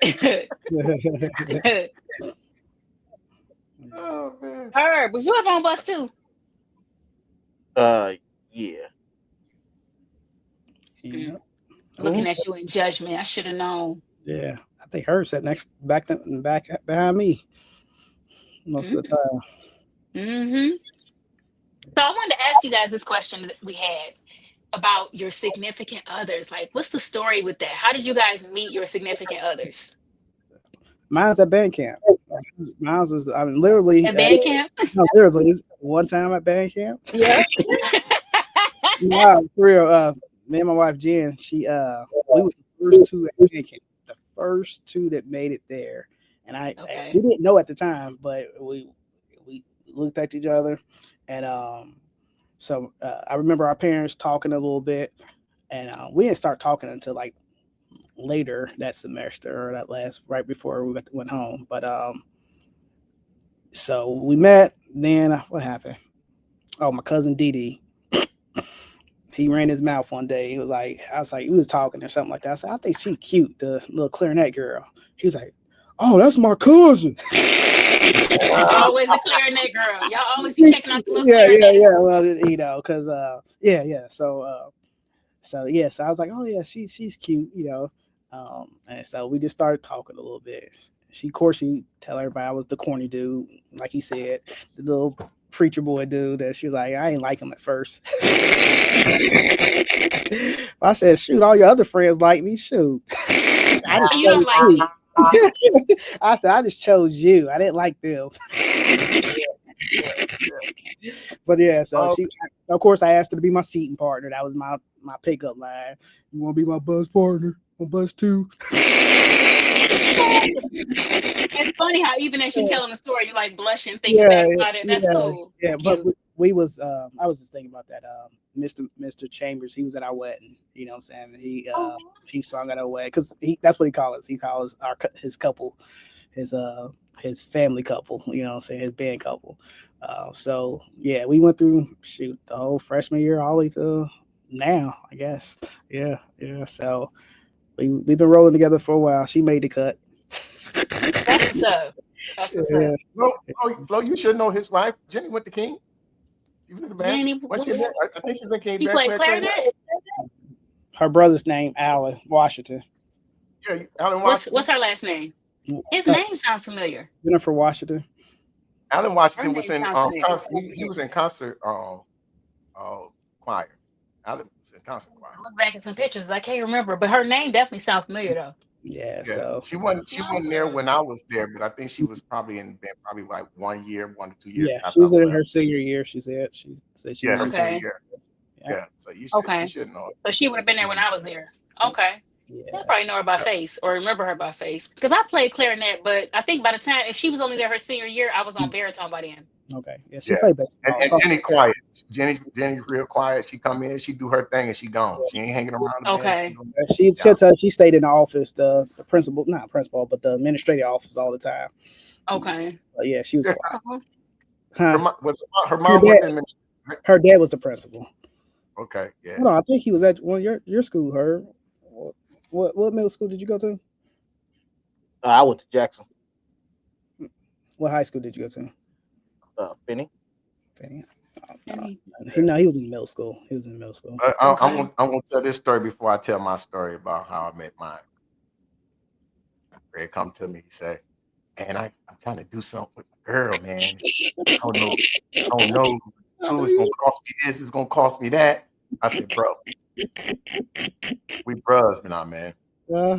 Oh man. Herb, was you ever on bus 2? Yeah. Looking at you in judgment, I should have known. Yeah, I think Herb sat back behind me most of the time. So I wanted to ask you guys this question that we had about your significant others. Like, what's the story with that? How did you guys meet your significant others? Mine's at band camp. Mine's was, I mean, literally at band camp. No, literally one time at band camp. Yeah. Wow, for real. Me and my wife Jen, we were the first 2 at band camp. The first 2 that made it there, and we didn't know at the time, but we looked at each other, and so I remember our parents talking a little bit, and we didn't start talking until like later that semester or right before we went home. But so we met. Then what happened? Oh, my cousin Dee. He ran his mouth one day. He was like, we was talking or something like that. I said, I think she's cute, the little clarinet girl. He was like, oh, that's my cousin. It's always a clarinet girl. Y'all always be checking out the little clarinet. Yeah. Well, because So I was like, oh yeah, she's cute, and so we just started talking a little bit. Of course, she tell everybody I was the corny dude, like he said, the little preacher boy dude. That she was like, I ain't like him at first. I said, shoot, all your other friends like me. Shoot, I just You don't chose like me. you. I said, I just chose you. I didn't like them. But yeah, so she, of course, I asked her to be my seating partner. That was my pickup line. You want to be my bus partner on bus 2? It's funny how even as you telling the story, you like blushing, thinking Yeah, back about it. That's cool. yeah. It's But cute. we was, I was just thinking about that. Mr. Chambers, he was at our wedding. You know what I'm saying? He sung at our wedding because that's what he calls us. He calls his couple, his family couple. You know what I'm saying? His band couple. So yeah, we went through the whole freshman year all the way to now, I guess. Yeah. So we've been rolling together for a while. She made the cut. That's what's up. That's what's up. Flo, you should know his wife. Jenny went to King. She was in the band. Jenny, I think she's been King. she played clarinet. Her brother's name, Alan Washington. Yeah, Alan What's Washington. her last name? His name sounds familiar. Jennifer Washington. Alan Washington Her was name in sounds familiar. he was in concert choir. Alan was in concert choir. I look back at some pictures, I can't remember, but her name definitely sounds familiar though. Yeah, So she wasn't there when I was there, but I think she was probably in band probably like 1 year, 1 to 2 years. Yeah, she was in her senior year. She said she was her senior year. Yeah, so you should know it. So she would have been there when I was there. Okay. I probably know her by face or remember her by face because I played clarinet, but I think by the time if she was only there her senior year, I was on baritone by then. Okay, yeah, she played basketball. And Jenny quiet. Jenny's real quiet. She come in, she do her thing, and she gone. She ain't hanging around. Okay. She stayed in the office, the principal, not principal, but the administrative office all the time. Okay. But yeah, she was quiet. Her mom was her dad was the principal. Okay, yeah. Hold on, I think he was at your school. What middle school did you go to? I went to Jackson. What high school did you go to? Finney. No, he was in middle school. I'm gonna tell this story before I tell my story about how I met mine. Greg come to me, he said, "Man, I'm trying to do something with the girl, man. I don't know who it's gonna cost me this, it's gonna cost me that." I said, "Bro, we bros now, man. I'm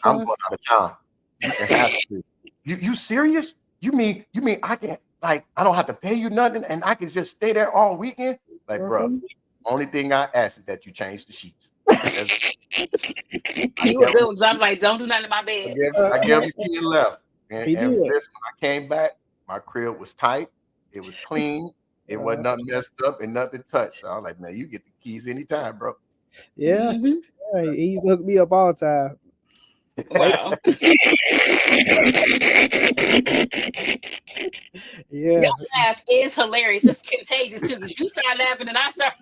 going out of town. You can have to. You serious? You mean I can I don't have to pay you nothing and I can just stay there all weekend?" Like, bro, only thing I ask is that you change the sheets. You were good. I'm like, don't do nothing in my bed. I gave him the key and left. And listen, when I came back, my crib was tight. It was clean. It wasn't nothing messed up and nothing touched. So I was like, man, you get the keys anytime, bro. Yeah. Yeah, he used to hook me up all the time. Wow. Yeah. Your laugh is hilarious. It's contagious too. Because you start laughing and I start.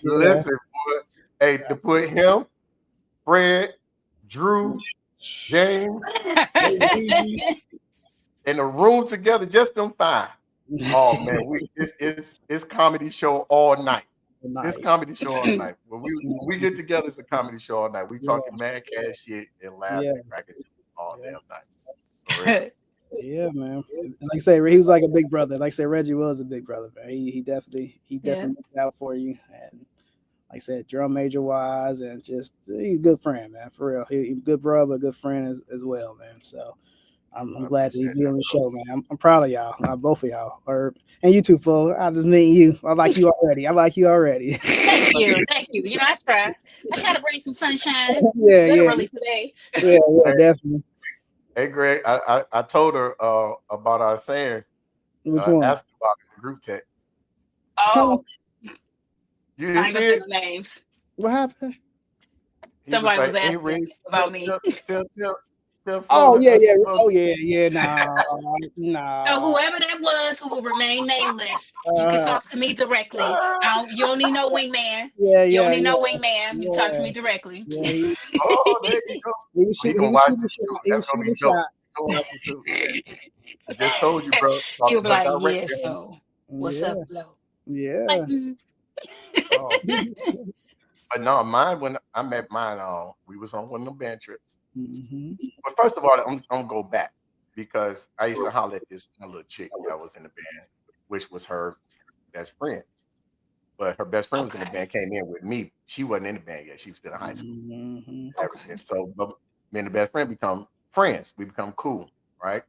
Listen, boy. Hey, to put him, Fred, Drew, James, in a room together, just them 5. Oh man, it's comedy show all night. It's comedy show all night. When we get together, it's a comedy show all night. We talking mad cash shit and laughing and cracking all damn night. Yeah, man. Like I say, he was like a big brother. Like I said, Reggie was a big brother, man. He definitely looked out for you. And like I said, drum major wise, and just he's a good friend, man. For real, he's a good brother, a good friend as well, man. So I'm glad that he's doing the show, man. I'm proud of y'all, both of y'all, and you too, Flo. I just mean you. I like you already. Thank you. You know, I try to bring some sunshine. Literally today. Yeah, definitely. Hey, Greg, I told her about our sayings. Which one? Asked about the group text. Oh, you didn't see it? Names. What happened? Somebody was asking about me. Oh yeah. Nah. So whoever that was who will remain nameless, you can talk to me directly. You don't need no wingman. You don't need no wingman. You talk to me directly. Oh, there you go. He can watch the show. That's gonna be dope. I just told you, bro. He'll be like, yeah. So what's up, Flo? Yeah. Like, But no, mine when I met mine, we was on one of them band trips. Mm-hmm. But first of all, I'm gonna go back because I used to holler at this one little chick that was in the band, which was her best friend. But her best friend was in the Okay. band, came in with me. She wasn't in the band yet. She was still in high school Mm-hmm. and everything. Okay. So, but me and the best friend become friends. We become cool, right?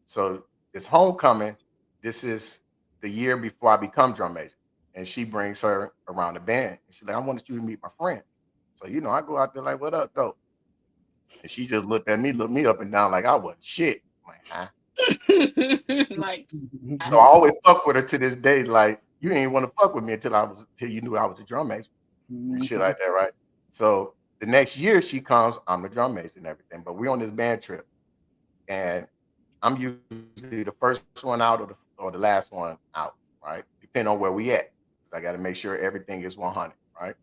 So it's homecoming. This is the year before I become drum major, and she brings her around the band. And she's like, "I wanted you to meet my friend." So I go out there like, "What up, though?" And she just looked at me, looked me up and down like I wasn't shit. I'm like, huh? Like, So I always fuck with her to this day. Like, you ain't want to fuck with me until you knew I was a drum major and shit like that, right? So the next year she comes, I'm the drum major and everything, but we on this band trip, and I'm usually the first one out or the last one out, right? Depending on where we at, because I got to make sure everything is 100, right?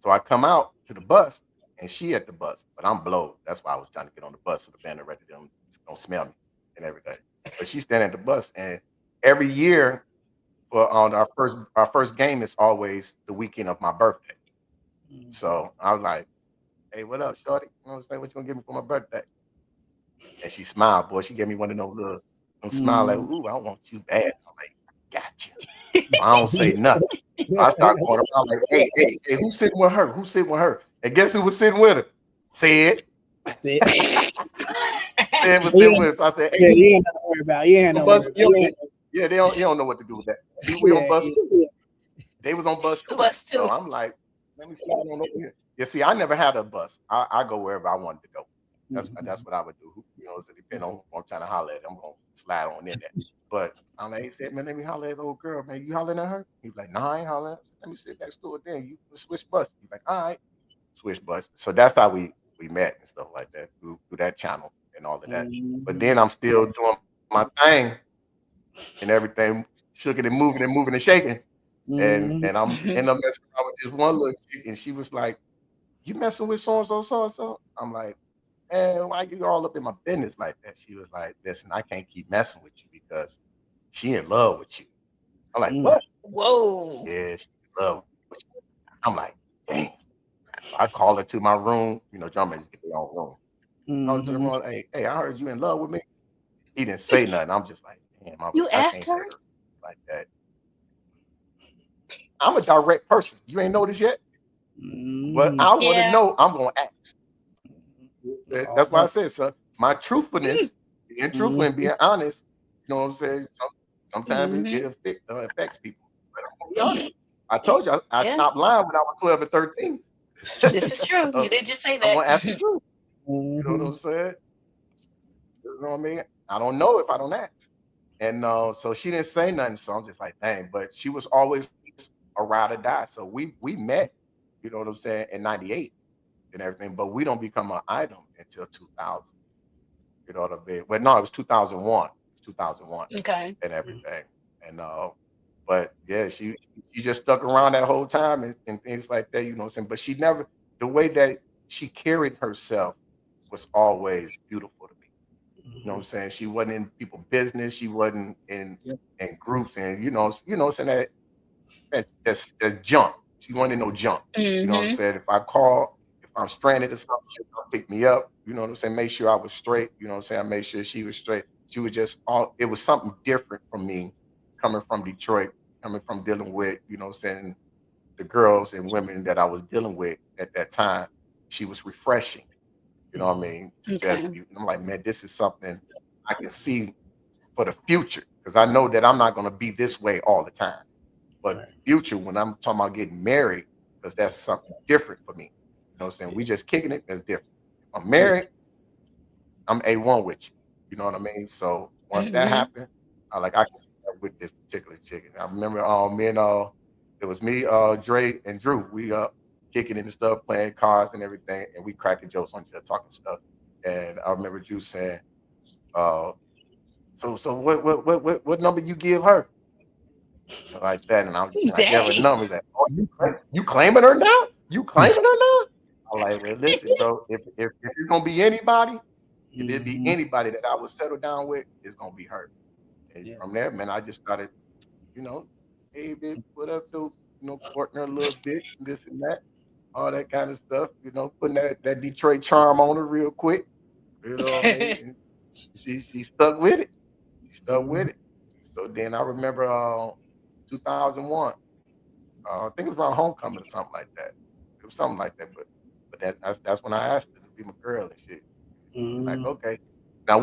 So I come out to the bus, and she at the bus, but I'm blowed. That's why I was trying to get on the bus so the band director don't smell me and everything. But she's standing at the bus, and every year for on our first game is always the weekend of my birthday. So I was like, "Hey, what up, shorty? You know what I'm saying? What you gonna give me for my birthday?" And she smiled, boy. She gave me one of those little smile like, "Ooh, I want you bad." I'm like, "Got you." So I don't say nothing. So I start going around like, "Hey, hey, hey, who's sitting with her? Who's sitting with her?" And guess who was sitting with her? Said, See? said was Yeah, sitting with us. I said, "Hey, yeah, you ain't nothing to worry about. You ain't on no bus, worry about. You ain't, yeah, they don't, you don't know what to do with that. We on yeah, bus yeah. two. They was on bus two. bus So too. I'm like, let me slide on over here. Yeah, see, I never had a bus. I go wherever I wanted to go. That's what I would do. So depending on what I'm trying to holler at, I'm gonna slide on in there. But I'm like, he said, man, let me holler at the old girl, man. You hollering at her? He's like, no, I ain't hollering. At her. Let me sit next to her then. You switch bus. He's like, all right, switch bus. So that's how we met and stuff like that through that channel and all of that. But then I'm still doing my thing and everything, shooking and moving and shaking. And I'm end up messing around with this one little chick, and she was like, "You messing with so and so?" I'm like, "Man, why you all up in my business like that?" She was like, "Listen, I can't keep messing with you because she in love with you." I'm like, "What?" Whoa. Yeah, she's in love with you. I'm like, "Damn." So I call her to my room. Drum majors get their own room. Call her to the room. Hey, I heard you in love with me. He didn't say nothing. I'm just like, damn, You I asked can't her? hurt her like that. I'm a direct person. You ain't noticed yet, but I want to Yeah. know. I'm gonna ask. That's why I said, son, my truthfulness, being truthful and being honest, you know what I'm saying? Sometimes Mm-hmm. it affects people. But I'm gonna be honest. I told you I Yeah. stopped lying when I was 12 and 13. This is true. You So did just say I'm that. gonna ask the truth. You know what I'm saying? You know what I mean? I don't know if I don't ask. And so she didn't say nothing. So I'm just like, dang, but she was always a ride or die. So we met, you know what I'm saying, in 98 and everything, but we don't become an item until 2000. You know what I mean? Well, no, it was 2001. It was 2001 Okay. and everything. And but yeah, she just stuck around that whole time and things like that, you know what I'm saying? But she never the way that she carried herself was always beautiful to me. You know what I'm saying? She wasn't in people business, she wasn't in groups and what I'm saying that's junk. She wanted no junk. You know what I'm Mm-hmm. saying? If I'm stranded or something, she'll pick me up. You know what I'm saying? Make sure I was straight. You know what I'm saying? I made sure she was straight. She was just all. It was something different from me, coming from Detroit, coming from dealing with what I'm saying the girls and women that I was dealing with at that time. She was refreshing. You know what I mean? To just Okay. be. I'm like, man, this is something I can see for the future because I know that I'm not going to be this way all the time. But future, when I'm talking about getting married, because that's something different for me. You know what I'm saying? We just kicking it, that's different. If I'm married, I'm A1 with you. You know what I mean? So once that Mm-hmm. happened, I can see that with this particular chicken. I remember me and it was me, Dre and Drew. We kicking it and stuff, playing cards and everything, and we cracking jokes on each other, talking stuff. And I remember Drew saying, uh, so what number you give her? Like that. And I gave her a Dang. number. He's like, oh, you claiming her now? You claiming her now? I'm like, well, listen, bro. If it's gonna be anybody, if it be anybody that I would settle down with, it's gonna be her. And from there, man, I just started, you know, hey, bitch, what up, dude? Courting her a little bit, this and that. all that kind of stuff. You know, putting that Detroit charm on her real quick. You know what I mean? And she stuck with it. She stuck with it. So then I remember 2001. I think it was around homecoming or something like that. It was something like that. But that's when I asked her to be my girl and shit. Like, okay. Now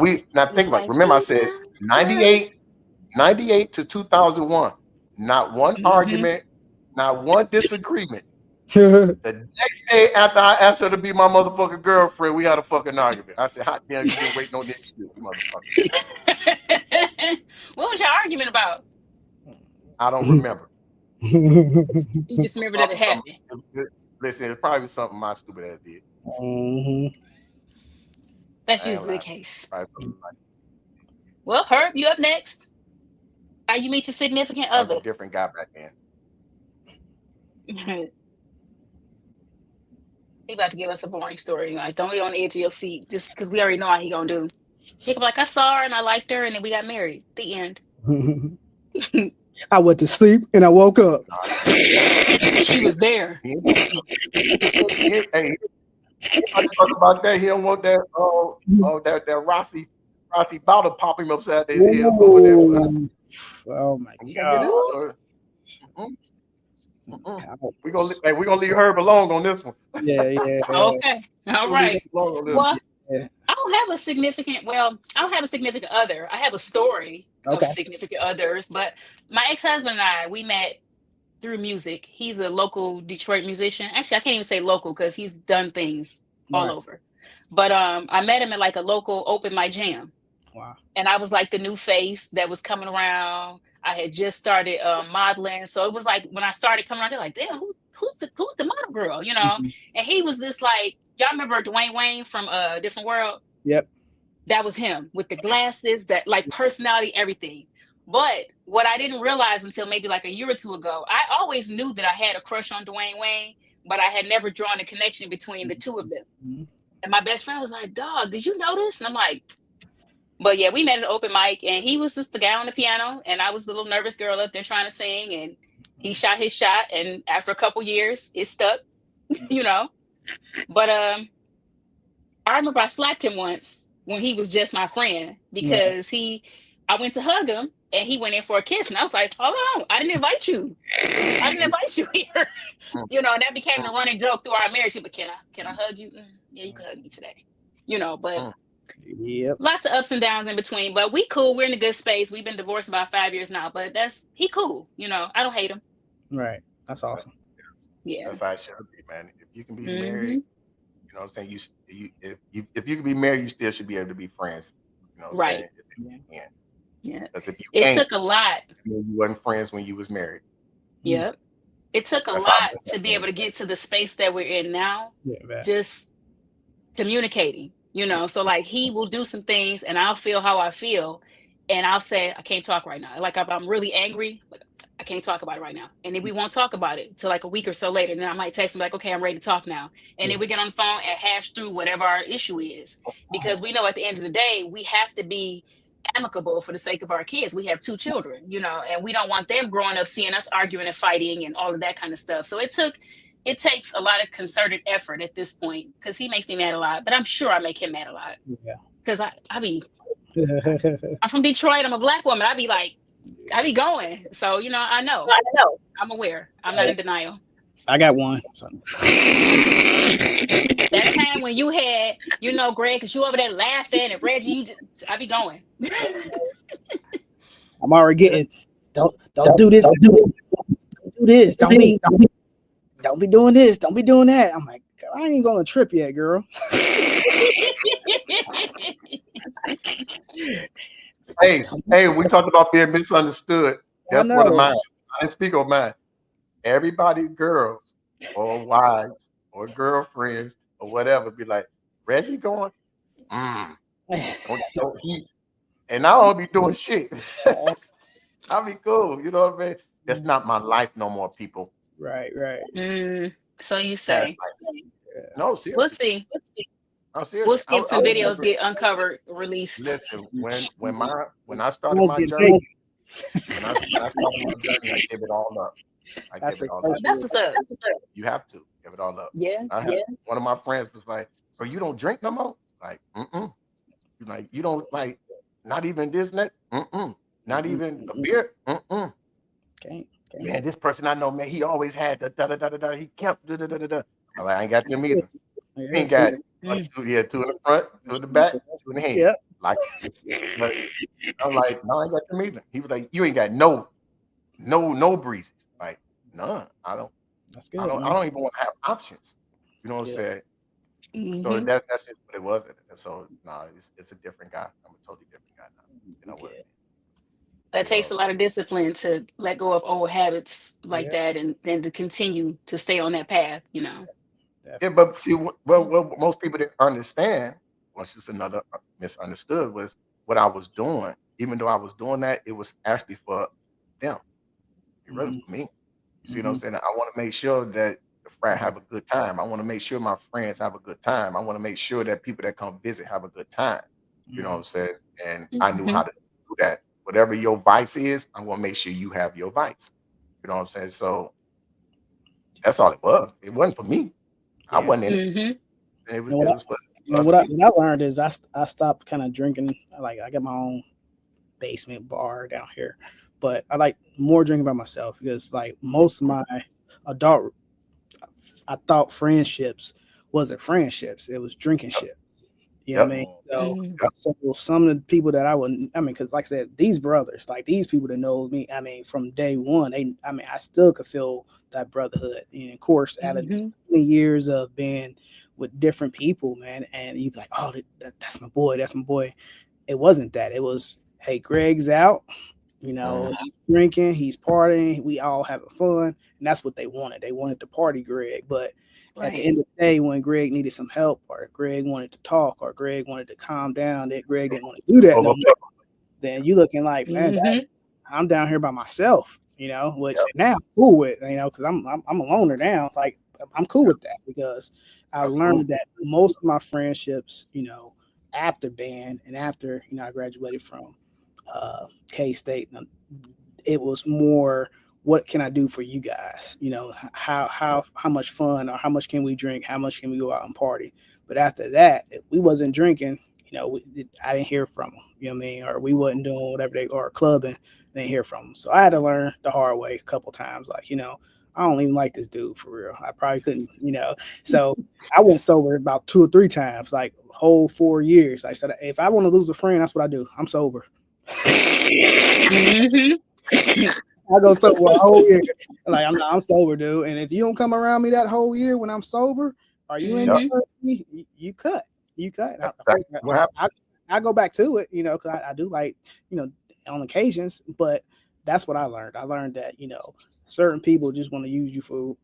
think about it. Remember I said 98 to 2001. Not one argument, not one disagreement. The next day after I asked her to be my motherfucking girlfriend, we had a fucking argument. I said, hot damn, you been waiting on this shit, motherfucker. What was your argument about? I don't remember. You just remember that it happened. Listen, it's probably something my stupid ass did. That's usually the case. Well, Herb, you up next. How you meet your significant other? I was a different guy back then. He about to give us a boring story, you guys. Don't be on the edge of your seat just because we already know how he gonna do. He could be like, I saw her and I liked her and then we got married. The end. I went to sleep and I woke up. She was there. Hey, I talk about that. He don't want that that Rossi bottle pop him upside his head over there. Oh my god. We're gonna leave Herb alone on this one. Yeah. Okay. All right. Well, I don't have a significant other. I have a story of significant others, but my ex-husband and I, we met through music. He's a local Detroit musician. Actually, I can't even say local because he's done things all over. But I met him at like a local open mic jam. Wow. And I was like the new face that was coming around. I had just started modeling. So it was like when I started coming around, they're like, damn, who's the model girl, you know? And he was this like, y'all remember Dwayne Wayne from Different World? Yep. That was him with the glasses, that like personality, everything. But what I didn't realize until maybe like a year or two ago, I always knew that I had a crush on Dwayne Wayne, but I had never drawn a connection between the two of them. And my best friend was like, dog, did you notice? And I'm like, but yeah, we met at an open mic and he was just the guy on the piano and I was the little nervous girl up there trying to sing and he shot his shot. And after a couple years, it stuck, you know. But I remember I slapped him once when he was just my friend because I went to hug him and he went in for a kiss and I was like, hold on, I didn't invite you. I didn't invite you here. You know, and that became the running joke through our marriage. But can I hug you? Yeah, you can hug me today. You know, but lots of ups and downs in between. But we cool. We're in a good space. We've been divorced about 5 years now, but he cool. You know, I don't hate him. Right. That's awesome. Yeah. That's how it should be, man. If you can be married, you know what I'm saying? If you can be married, you still should be able to be friends. You know what I'm saying? If you can. Yeah. If you it took a lot. You wasn't friends when you was married. Yep. It took a lot to be able to get to the space that we're in now. Yeah, just communicating, you know. So like he will do some things and I'll feel how I feel and I'll say, I can't talk right now. Like if I'm really angry, I can't talk about it right now. And then we won't talk about it till like a week or so later. And then I might text him like, okay, I'm ready to talk now. And then we get on the phone and hash through whatever our issue is. Because we know at the end of the day, we have to be amicable for the sake of our kids. We have 2 children, you know, and we don't want them growing up seeing us arguing and fighting and all of that kind of stuff. So it takes a lot of concerted effort at this point because he makes me mad a lot, but I'm sure I make him mad a lot. Yeah. Because I'm from Detroit. I'm a Black woman. I be going. So, you know, I know. I'm aware. I'm not in denial. I got one. That time when you had, you know, Greg, because you over there laughing and Reggie, I be going. I'm already getting, don't do this. Don't do this. Don't be doing this. Don't be doing that. I'm like, I ain't going to trip yet, girl. Hey, we talked about being misunderstood. That's one of mine. I didn't speak on mine. Everybody, girls or wives or girlfriends or whatever, be like, Reggie going? Don't he? And I don't be doing shit. I'll be cool. You know what I mean? That's not my life no more, people. Right. So you say. No, seriously. We'll see. I'm serious. We'll see if some videos get uncovered, released. Listen, when I started my journey, I gave it all up. I That's give the it all up. first That's rule. what's up. You have to give it all up. Yeah. I had one of my friends was like, "So you don't drink no more?" Like, mm-mm. He's like, "You don't like not even this and that? Mm-mm. Not even a beer? Mm-mm." Can't. Man, this person I know, man, he always had the da da da da da. He kept da da da da da. I'm like, I ain't got them either. Yes. You Yeah, ain't got Mm. two, yeah, two in the front, two in the back, two in the hand. yeah, Like, but I'm like, no, I ain't got them either. He was like, you ain't got no breezes. Like, none. that's I good, don't, I man. don't even want to have options. You know what I'm Yeah, saying? So Mm-hmm. that's just what it was. And so no, it's a different guy. I'm a totally different guy now than I was. yeah, That You takes know. a lot of discipline to let go of old habits like yeah, that, and then to continue to stay on that path, you know. Yeah, definitely. but see, what most people didn't understand, which is another misunderstood, was what I was doing. Even though I was doing that, it was actually for them. It wasn't Hmm. for me. You see what I'm Hmm. saying? I want to make sure that the frat have a good time. I want to make sure my friends have a good time. I want to make sure that people that come visit have a good time. You know what Hmm. I'm saying? And I knew Mm-hmm. how to do that. Whatever your vice is, I want to make sure you have your vice. You know what I'm saying? So that's all it was. It wasn't for me. I Yeah. wasn't in it. Mm-hmm. And It what I was for and other people. what I learned is I stopped kind of drinking. Like I got my own basement bar down here, but I like more drinking by myself because like most of my adult, I thought friendships wasn't friendships; it was drinking shit. You know what I Yep. mean? Mm-hmm. Yep. So some of the people that I wouldn't, I mean, because like I said, these brothers, like these people that know me, I mean, from day one, I mean, I still could feel that brotherhood. And of course, out of Mm-hmm. 20 years of being with different people, man, and you'd be like, oh, that's my boy, that's my boy. It wasn't that. It was, hey, Greg's out. You know, Mhm. he's drinking, he's partying, we all having fun, and that's what they wanted. They wanted to party Greg, but at the Right. end of the day, when Greg needed some help, or Greg wanted to talk, or Greg wanted to calm down, that Greg didn't want to do that no Over. more. Then you looking like, man, Mm-hmm. I'm down here by myself, you know, which Yep. now I'm cool with, you know, because I'm a loner now. Like I'm cool Yep. with that because I Absolutely. learned that most of my friendships, you know, after band and after I graduated from K State, it was more what can I do for you guys? You know, how much fun or how much can we drink? How much can we go out and party? But after that, if we wasn't drinking, I didn't hear from them. You know what I mean? Or we wasn't doing whatever they or clubbing, I didn't hear from them. So I had to learn the hard way a couple times. Like I don't even like this dude for real. I probably couldn't. So I went sober about 2 or 3 times, like whole 4 years. I said if I want to lose a friend, that's what I do. I'm sober. Mm-hmm. I go sober a whole year. Like I'm sober, dude. And if you don't come around me that whole year when I'm sober, or you ain't Yep. Mm-hmm. me, you cut. You cut. That's exactly what happened. I go back to it, because I do like, on occasions, but that's what I learned. I learned that, certain people just want to use you for,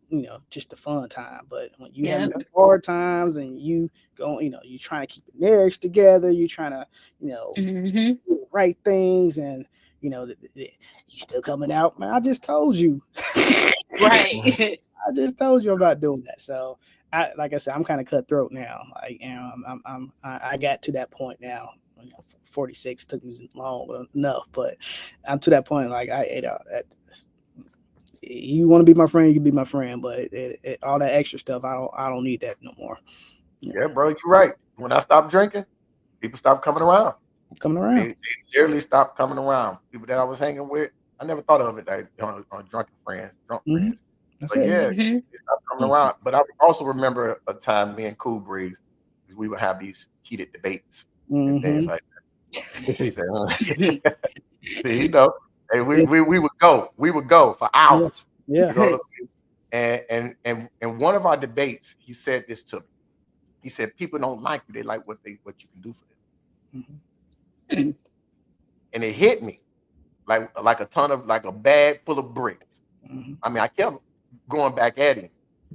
just a fun time. But when you having Yep. the hard times and you go, you trying to keep the marriage together, you trying to, Mm-hmm. do the right things and, you still coming out, man. I just told you. Mhm. Right. I just told you about doing that. So, like I said, I'm kind of cutthroat now. Like, I got to that point now. 46 took me long enough, but I'm to that point. Like, you want to be my friend, you can be my friend, but all that extra stuff, I don't need that no more. Yeah, bro, you're right. When I stopped drinking, people stopped coming around. I'm coming They, around. they literally stopped coming around. People that I was hanging with, I never thought of it like on drunk Hmm. friends. That's But it. yeah, Mm-hmm. they stopped coming around. But I also remember a time me and Cool Breeze, we would have these heated debates and things Hmm. like that. He said, see, hey, we would go for Yeah. hours. Yeah. You know what I mean? And one of our debates, he said this to me. He said, people don't like you, they like what you can do for them. Hmm. And it hit me like a ton of like a bag full of bricks. Hmm. I mean, I kept going back at him,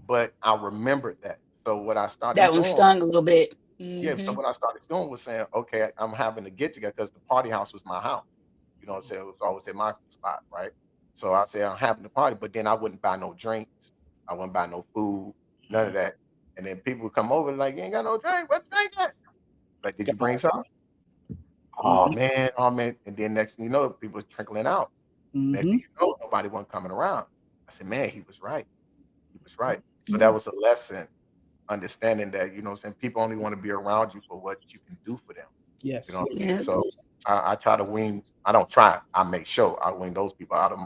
but I remembered that. So what I started That one doing, stung a little bit. yeah. So Mm-hmm. what I started doing was saying, okay, I'm having to get together because the party house was my house. You know what I'm saying? It was always in my spot, right? So I said I'm having the party, but then I wouldn't buy no drinks. I wouldn't buy no food, none of that. And then people would come over like, you ain't got no drink. What drink that? Like, did you bring some? Oh man. And then next thing you know, people was trickling out. Next Hmm. thing you know, nobody wasn't coming around. I said, man, he was right. He was right. So that was a lesson, understanding that, you know what I'm saying, people only want to be around you for what you can do for them. You know Yes. what I mean? Yeah. So I try to wean, I don't try, I make sure I wean those people out of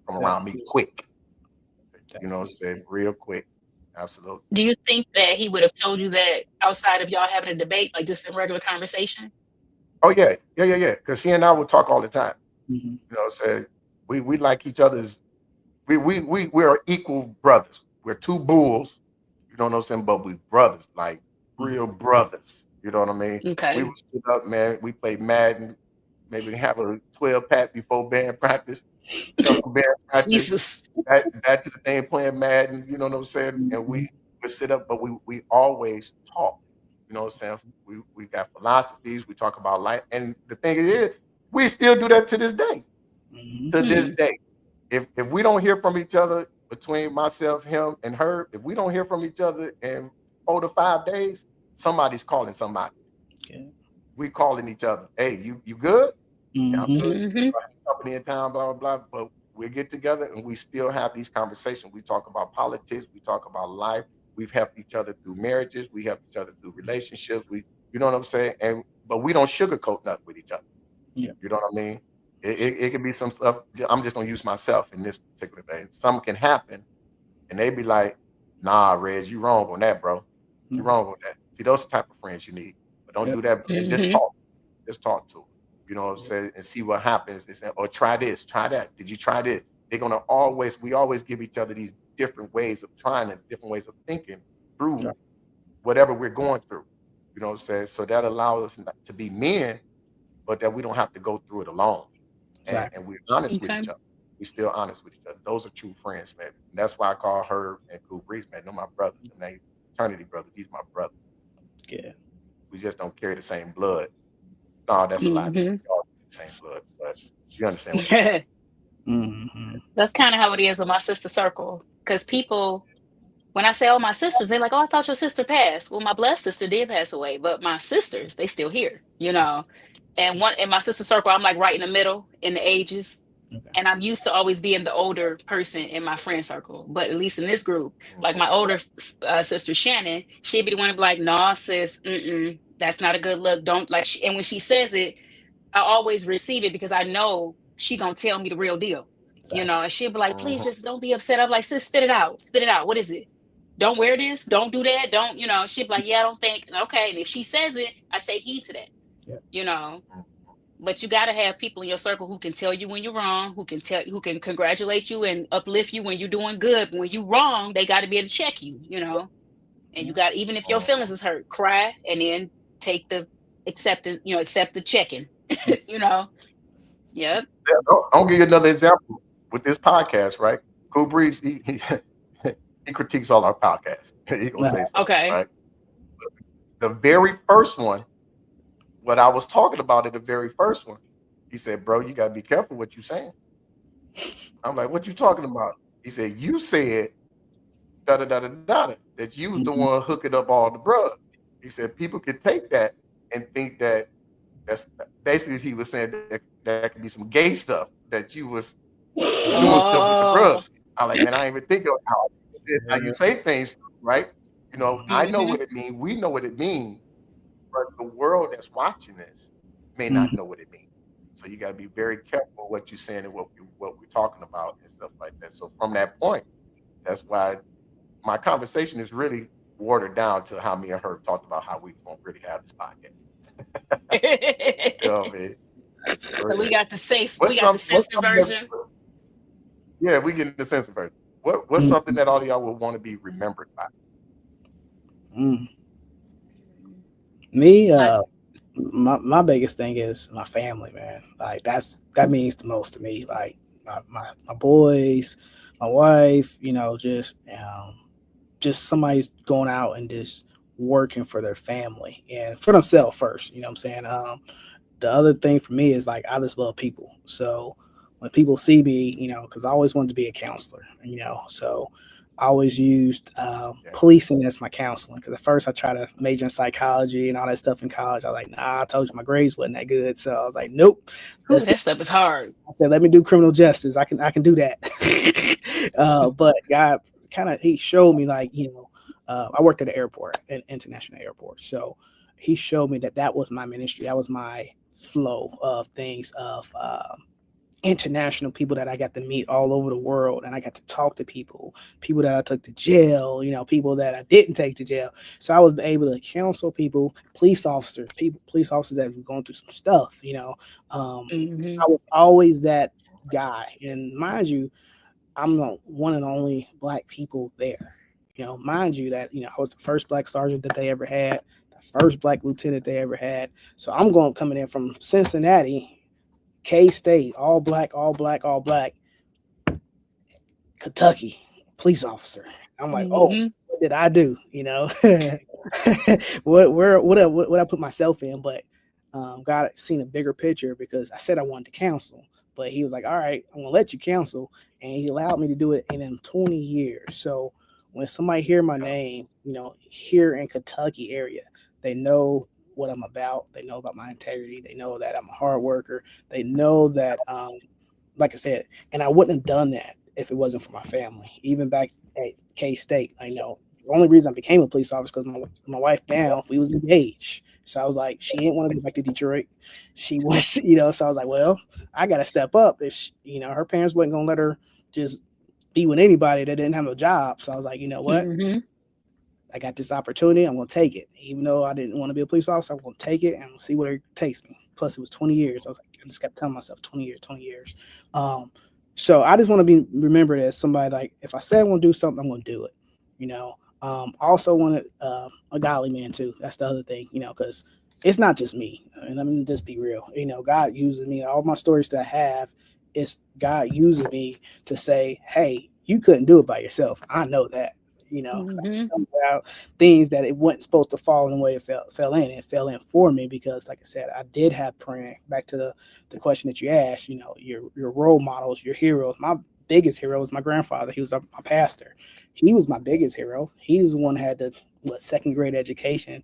from around me quick. You know what I'm saying? Real quick. Absolutely. Do you think that he would have told you that outside of y'all having a debate, like just in regular conversation? Oh yeah. Yeah. Because he and I would talk all the time. Mm-hmm. You know what I'm saying? We like each other's, we are equal brothers. We're two bulls, you know what I'm saying? But we brothers, like real brothers. You know what I mean? We Okay. would sit up, man. We play Madden, maybe have a 12 pack before band practice, come from band practice, Jesus. back to the thing playing Madden, you know what I'm saying? And we would sit up, but we always talk. You know what I'm saying? We got philosophies, we talk about life. And the thing is, we still do that to this day. Mm-hmm. To this day. If we don't hear from each other, between myself, him, and her, if we don't hear from each other in 4 to 5 days, somebody's calling somebody. Okay. We calling each other. Hey, you good? Yeah, I'm Mm-hmm. good. Hmm. I have company in town, blah blah blah. But we get together and we still have these conversations. We talk about politics. We talk about life. We've helped each other through marriages. We help each other through relationships. You know what I'm saying? And but we don't sugarcoat nothing with each other. Yeah. You know what I mean? It could be some stuff. I'm just gonna use myself in this particular thing. Something can happen, and they be like, "Nah, Reg, you wrong on that, bro. You Mm-hmm. wrong on that." See, those are the type of friends you need. But don't Yep. do that. And just Hmm. talk. Just talk to them. You know what I'm saying? And see what happens. Or try this, try that. Did you try this? They're gonna always. We always give each other these different ways of trying and different ways of thinking through Right. whatever we're going through. You know what I'm saying? So that allows us to be men, but that we don't have to go through it alone, Exactly. and we're honest with Okay. each other. We still honest with each other. Those are true friends, man. And that's why I call her and Cool Breeze, man. They're my brothers, and they eternity brothers. These my brothers. Yeah. We just don't carry the same blood. No, that's a lie. We Hmm. all carry the same blood, but you understand what I'm saying? Mm-hmm. That's kind of how it is with my sister circle. Because people, when I say, oh, my sisters, they're like, oh, I thought your sister passed. Well, my blood sister did pass away, but my sisters, they still here, you know. And one in my sister circle, I'm like right in the middle in the ages. Okay. And I'm used to always being the older person in my friend circle. But at least in this group, like Mhm. my older sister Shannon, she'd be the one to be like, "Nah, sis, that's not a good look. Don't like." And when she says it, I always receive it because I know she gonna tell me the real deal, you Exactly. know. And she'll be like, "Please, Mhm. just don't be upset." I'm like, "Sis, spit it out. Spit it out. What is it? Don't wear this. Don't do that. Don't, you know." She'd be like, "Yeah, I don't think." Okay, and if she says it, I take heed to that, Yeah. you know. Mhm. But you got to have people in your circle who can tell you when you're wrong, who can congratulate you and uplift you when you're doing good. But when you're wrong, they got to be able to check you, you know. And you Yeah. got, even if your Mhm. feelings is hurt, cry and then take the acceptance, you know, accept the checking, you know. Yep. Yeah, I'll give you another example with this podcast, right? Cool Breeze, he critiques all our podcasts. He gonna Nah. say something, Okay. right? The very first one, what I was talking about in the very first one, he said, "Bro, you gotta be careful what you saying." I'm like, "What you talking about?" He said, "You said da da da da da that you was the Mm-hmm. one hooking up all the bruh." He said people can take that and think that that's basically he was saying that could be some gay stuff that you was doing stuff with the Oh. bruh. I'm like, man, I ain't even think of how you say things, right? You know, I know Mm-hmm. what it means. We know what it means, but the world that's watching this may not Mm-hmm. know what it means. So you got to be very careful what you're saying and what we're talking about and stuff like that. So from that point, that's why my conversation is really watered down to how me and her talked about how we won't really have this podcast. You know what I mean? For So we real. got the safe, we got the What's censored something that, version. yeah, we get the sense of it. What's something that all of y'all would want to be remembered by? Mm-hmm. Me, My, my biggest thing is my family, man. Like that means the most to me. Like my boys, my wife, you know, just somebody's going out and just working for their family and for themselves first. You know what I'm saying? The other thing for me is like I just love people. So when people see me, you know, because I always wanted to be a counselor, you know, so I always used Okay. policing as my counseling. Because at first I tried to major in psychology and all that stuff in college. I was like, nah, I told you my grades wasn't that good, so I was like, nope. ooh, Let's do. that stuff is hard. I said, let me do criminal justice. I can do that. But God kind of, he showed me like, I worked at an airport, an international airport. So he showed me that that was my ministry. That was my flow of things, of international people that I got to meet all over the world, and I got to talk to people that I took to jail, people that I didn't take to jail. So I was able to counsel people, police officers that were going through some stuff. Mm-hmm. I was always that guy, and mind you, I'm the one and only black people there. Mind you that I was the first black sergeant that they ever had, the first black lieutenant they ever had. So I'm coming in from Cincinnati, K-State, all black, all black, all black, Kentucky, police officer. I'm like, oh, Mm-hmm. what did I do? What I put myself in? But God seen a bigger picture, because I said I wanted to counsel, but he was like, all right, I'm gonna let you counsel, and he allowed me to do it in 20 years. So when somebody hear my name, here in Kentucky area, they know what I'm about. They know about my integrity. They know that I'm a hard worker. They know that, like I said, and I wouldn't have done that if it wasn't for my family. Even back at K-State, I know the only reason I became a police officer because my wife now, we was engaged. So I was like, she didn't want to go back to Detroit. She was, so I was like, well, I got to step up. If her parents wasn't going to let her just be with anybody that didn't have a job. So I was like, you know what? Mm-hmm. I got this opportunity. I'm going to take it. Even though I didn't want to be a police officer, I'm going to take it and we'll see where it takes me. Plus, it was 20 years. I was like, I just kept telling myself 20 years, 20 years. So I just want to be remembered as somebody, like, if I say I'm going to do something, I'm going to do it. Also wanted a godly man too. That's the other thing, because it's not just me. And let me just be real. God uses me. All my stories that I have is God using me to say, hey, you couldn't do it by yourself. I know that. Mm-hmm. Out things that it wasn't supposed to fall in the way it fell in. It fell in for me because, like I said, I did have praying. Back to the question that you asked, your role models, your heroes. My biggest hero was my grandfather. He was my pastor. He was my biggest hero. He was the one who had the second grade education,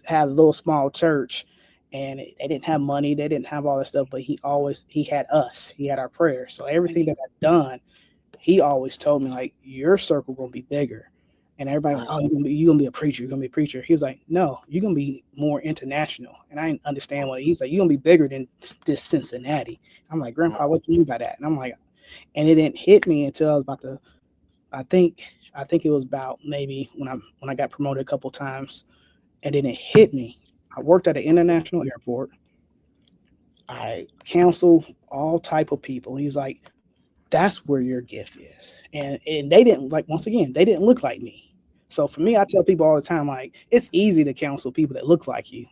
had a little small church, and they didn't have money. They didn't have all that stuff, but he had us. He had our prayers. So everything that I've done, he always told me, like, your circle gonna be bigger. And everybody like, oh, you're gonna be a preacher, you're gonna be a preacher. He was like, no, you're gonna be more international. And I didn't understand what he's like, you're gonna be bigger than this Cincinnati. I'm like, Grandpa, what do you mean by that? And I'm like, and it didn't hit me until I was about to, I think it was about maybe when I got promoted a couple times, and then it hit me. I worked at an international airport. I counseled all type of people. He was like, that's where your gift is. And they didn't, like, once again, they didn't look like me. So for me, I tell people all the time, like, it's easy to counsel people that look like you.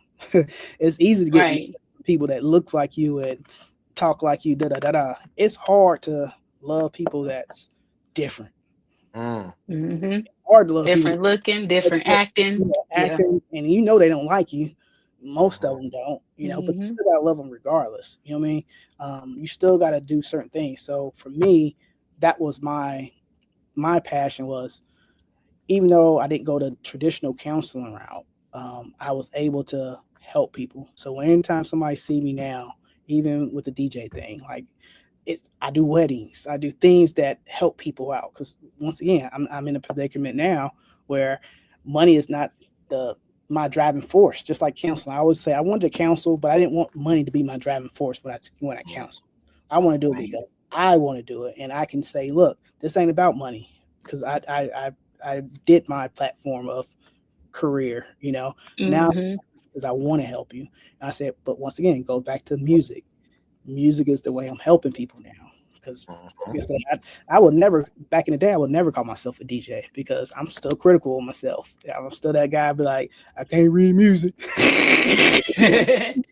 It's easy to get people that looks like you and talk like you, It's hard to love people that's different. Mm-hmm. Hard to love different people looking, different acting. acting, and they don't like you. Most of them don't, but you still gotta love them regardless. You know what I mean? You still gotta do certain things. So for me, that was my passion was, even though I didn't go the traditional counseling route, I was able to help people. So anytime somebody see me now, even with the DJ thing, like, I do weddings, I do things that help people out. Because once again, I'm in a predicament now where money is not my driving force. Just like counseling, I always say I wanted to counsel, but I didn't want money to be my driving force when I counsel. I want to do it because I want to do it, and I can say, look, this ain't about money, because I did my platform of career, now because I want to help you. And I said, but once again, it goes back to music. Music is the way I'm helping people now. Because like I said, I would never, back in the day, I would never call myself a DJ because I'm still critical of myself. I'm still that guy, be like, I can't read music. I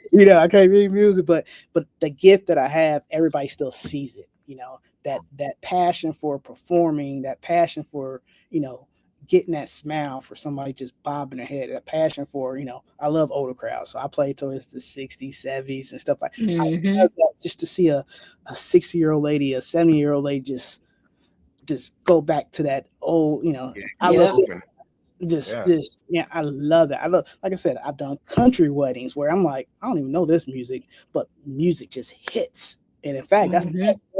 can't read music, but the gift that I have, everybody still sees it. That passion for performing, that passion for, getting that smile for somebody just bobbing their head, that passion for, I love older crowds. So I play towards the 60s, 70s and stuff like that. I love that, just to see a 60-year-old lady, a 70-year-old lady just go back to that old, I love I love that. I love, like I said, I've done country weddings where I'm like, I don't even know this music, but music just hits. And in fact, that's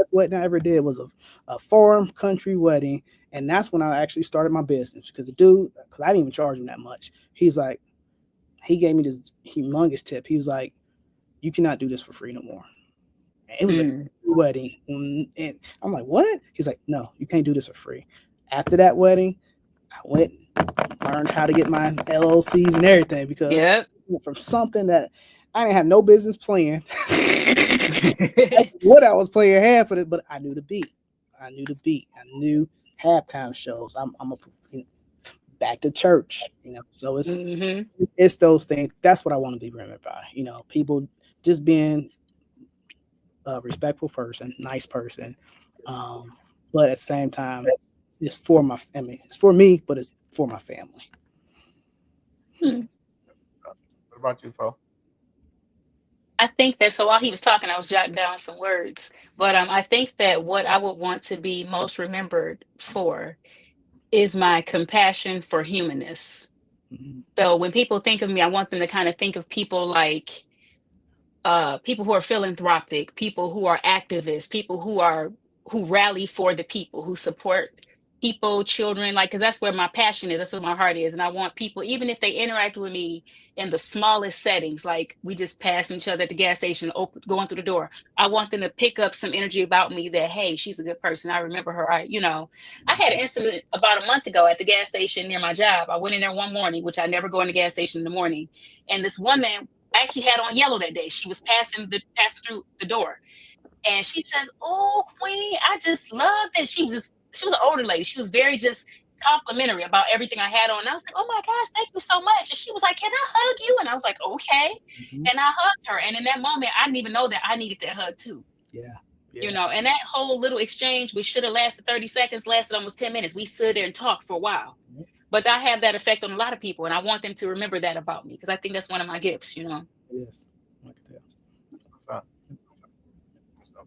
best wedding I ever did was a farm country wedding, and that's when I actually started my business. Because the dude, because I didn't even charge him that much, he's like, he gave me this humongous tip. He was like, "You cannot do this for free no more." And it was a wedding, and I'm like, "What?" He's like, "No, you can't do this for free." After that wedding, I went, learned how to get my LLCs and everything because from something that I didn't have no business playing. What I was playing half of it, but I knew the beat. I knew halftime shows. I'm a back to church, So it's those things. That's what I want to be remembered by. People just being a respectful person, nice person, but at the same time, it's for it's for me, but it's for my family. What about you, Flo? I think that, so while he was talking, I was jotting down some words, but I think that what I would want to be most remembered for is my compassion for humanness. So when people think of me, I want them to kind of think of people like people who are philanthropic, people who are activists, people who rally for the people, who support people, children, like, because that's where my passion is, that's where my heart is. And I want people, even if they interact with me in the smallest settings, like we just passing each other at the gas station, going through the door, I want them to pick up some energy about me that, hey, she's a good person, I remember her. I had an incident about a month ago at the gas station near my job. I went in there one morning, which I never go in the gas station in the morning, and this woman actually had on yellow that day. She was passing through the door, and she says, "Oh, Queen, I just love this." She was an older lady. She was very just complimentary about everything I had on. And I was like, "Oh my gosh, thank you so much." And she was like, "Can I hug you?" And I was like, "Okay." And I hugged her. And in that moment, I didn't even know that I needed that hug too. Yeah. And that whole little exchange, which should have lasted 30 seconds, lasted almost 10 minutes. We stood there and talked for a while. But I have that effect on a lot of people, and I want them to remember that about me, because I think that's one of my gifts, Yes.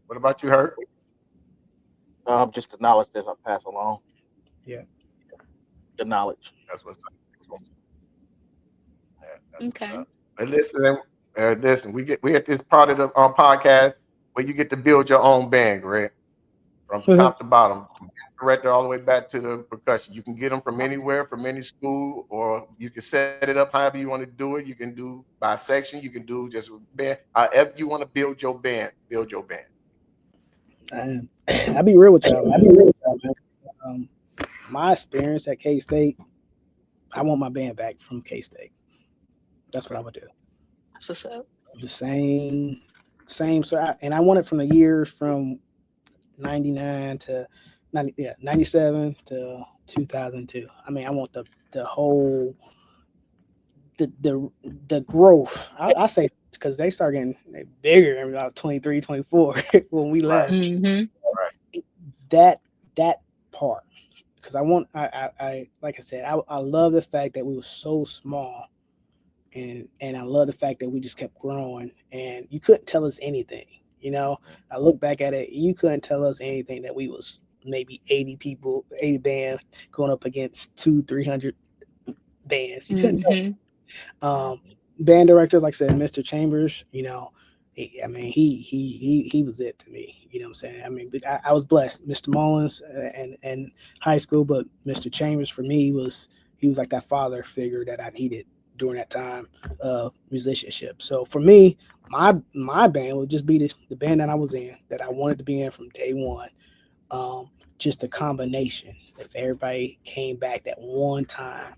What about you, Hurt? Just the knowledge that I pass along. Yeah. The knowledge. That's what's up. Yeah, that's Okay. what's up. But listen, we at this part of the podcast where you get to build your own band, Greg, from top to bottom, from director all the way back to the percussion. You can get them from anywhere, from any school, or you can set it up however you want to do it. You can do by section. You can do just band. However you want to build your band, build your band. I'll be real with y'all, man. My experience at K-State, I want my band back from K-State. That's what I would do. That's what's up. The same. And I want it from the years from 99 to 97 to 2002. I mean, I want the whole the growth. I say, because they start getting bigger in about 23, 24 when we left. That part, because I like I said, I love the fact that we were so small, and I love the fact that we just kept growing, and you couldn't tell us anything. I look back at it, you couldn't tell us anything that we was maybe 80 people, 80 bands going up against 200-300 bands. You couldn't tell. Band directors, like I said, Mr. Chambers, he was it to me. You know what I'm saying? I mean, I was blessed. Mr. Mullins and high school, but Mr. Chambers for me he was like that father figure that I needed during that time of musicianship. So for me, my band would just be the band that I was in, that I wanted to be in from day one. Just a combination. If everybody came back that one time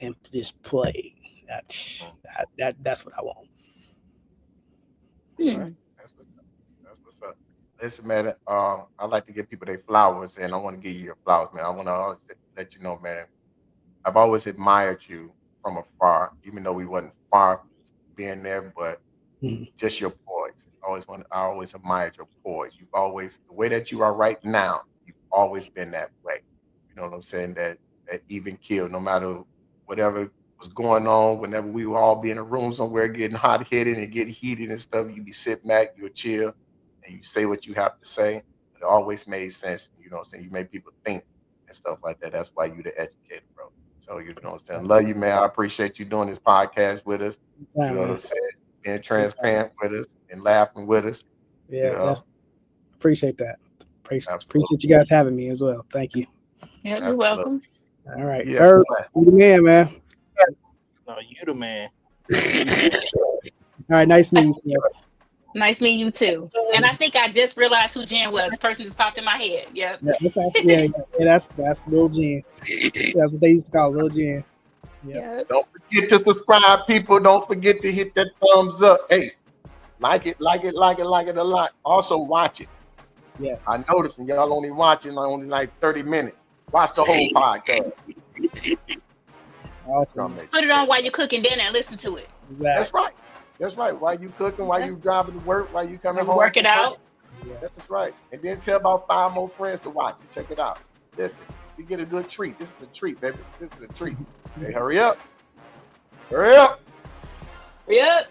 and just played, that's what I want. Right. That's what's up. Listen, man. I like to give people their flowers, and I want to give you your flowers, man. I want to always let you know, man. I've always admired you from afar, even though we wasn't far being there, but just your poise. I always admired your poise. You've always, the way that you are right now, you've always been that way. You know what I'm saying? That even killed, no matter whatever was going on, whenever we would all be in a room somewhere getting hot headed and get heated and stuff, you be sitting back, you would chill, and you say what you have to say. It always made sense. You know what I'm saying? You made people think and stuff like that. That's why you the educator, bro. So you know what I'm saying? Love you, man. I appreciate you doing this podcast with us. You know what I'm saying? Being transparent with us and laughing with us. Yeah, appreciate that. Appreciate you guys having me as well. Thank you. Yeah, you're welcome. All right. Yeah, Herb, you the man, man. No, you the man. All right, nice meeting you. Nice meeting you too. And I think I just realized who Jen was. The person just popped in my head. Yep. Yeah, okay. Yeah, that's Lil Jen. That's what they used to call Lil Jen. Yep. Don't forget to subscribe, people. Don't forget to hit that thumbs up. Hey, like it a lot. Also, watch it. Yes. I noticed y'all only watching only like 30 minutes. Watch the whole podcast. Awesome. Put it on while you're cooking dinner and listen to it. Exactly. That's right. While you cooking, while you driving to work, while you coming home. Work it out. That's right. And then tell about 5 more friends to watch it. Check it out. Listen, you get a good treat. This is a treat, baby. This is a treat. Hey, hurry up. Hurry up. Hurry up.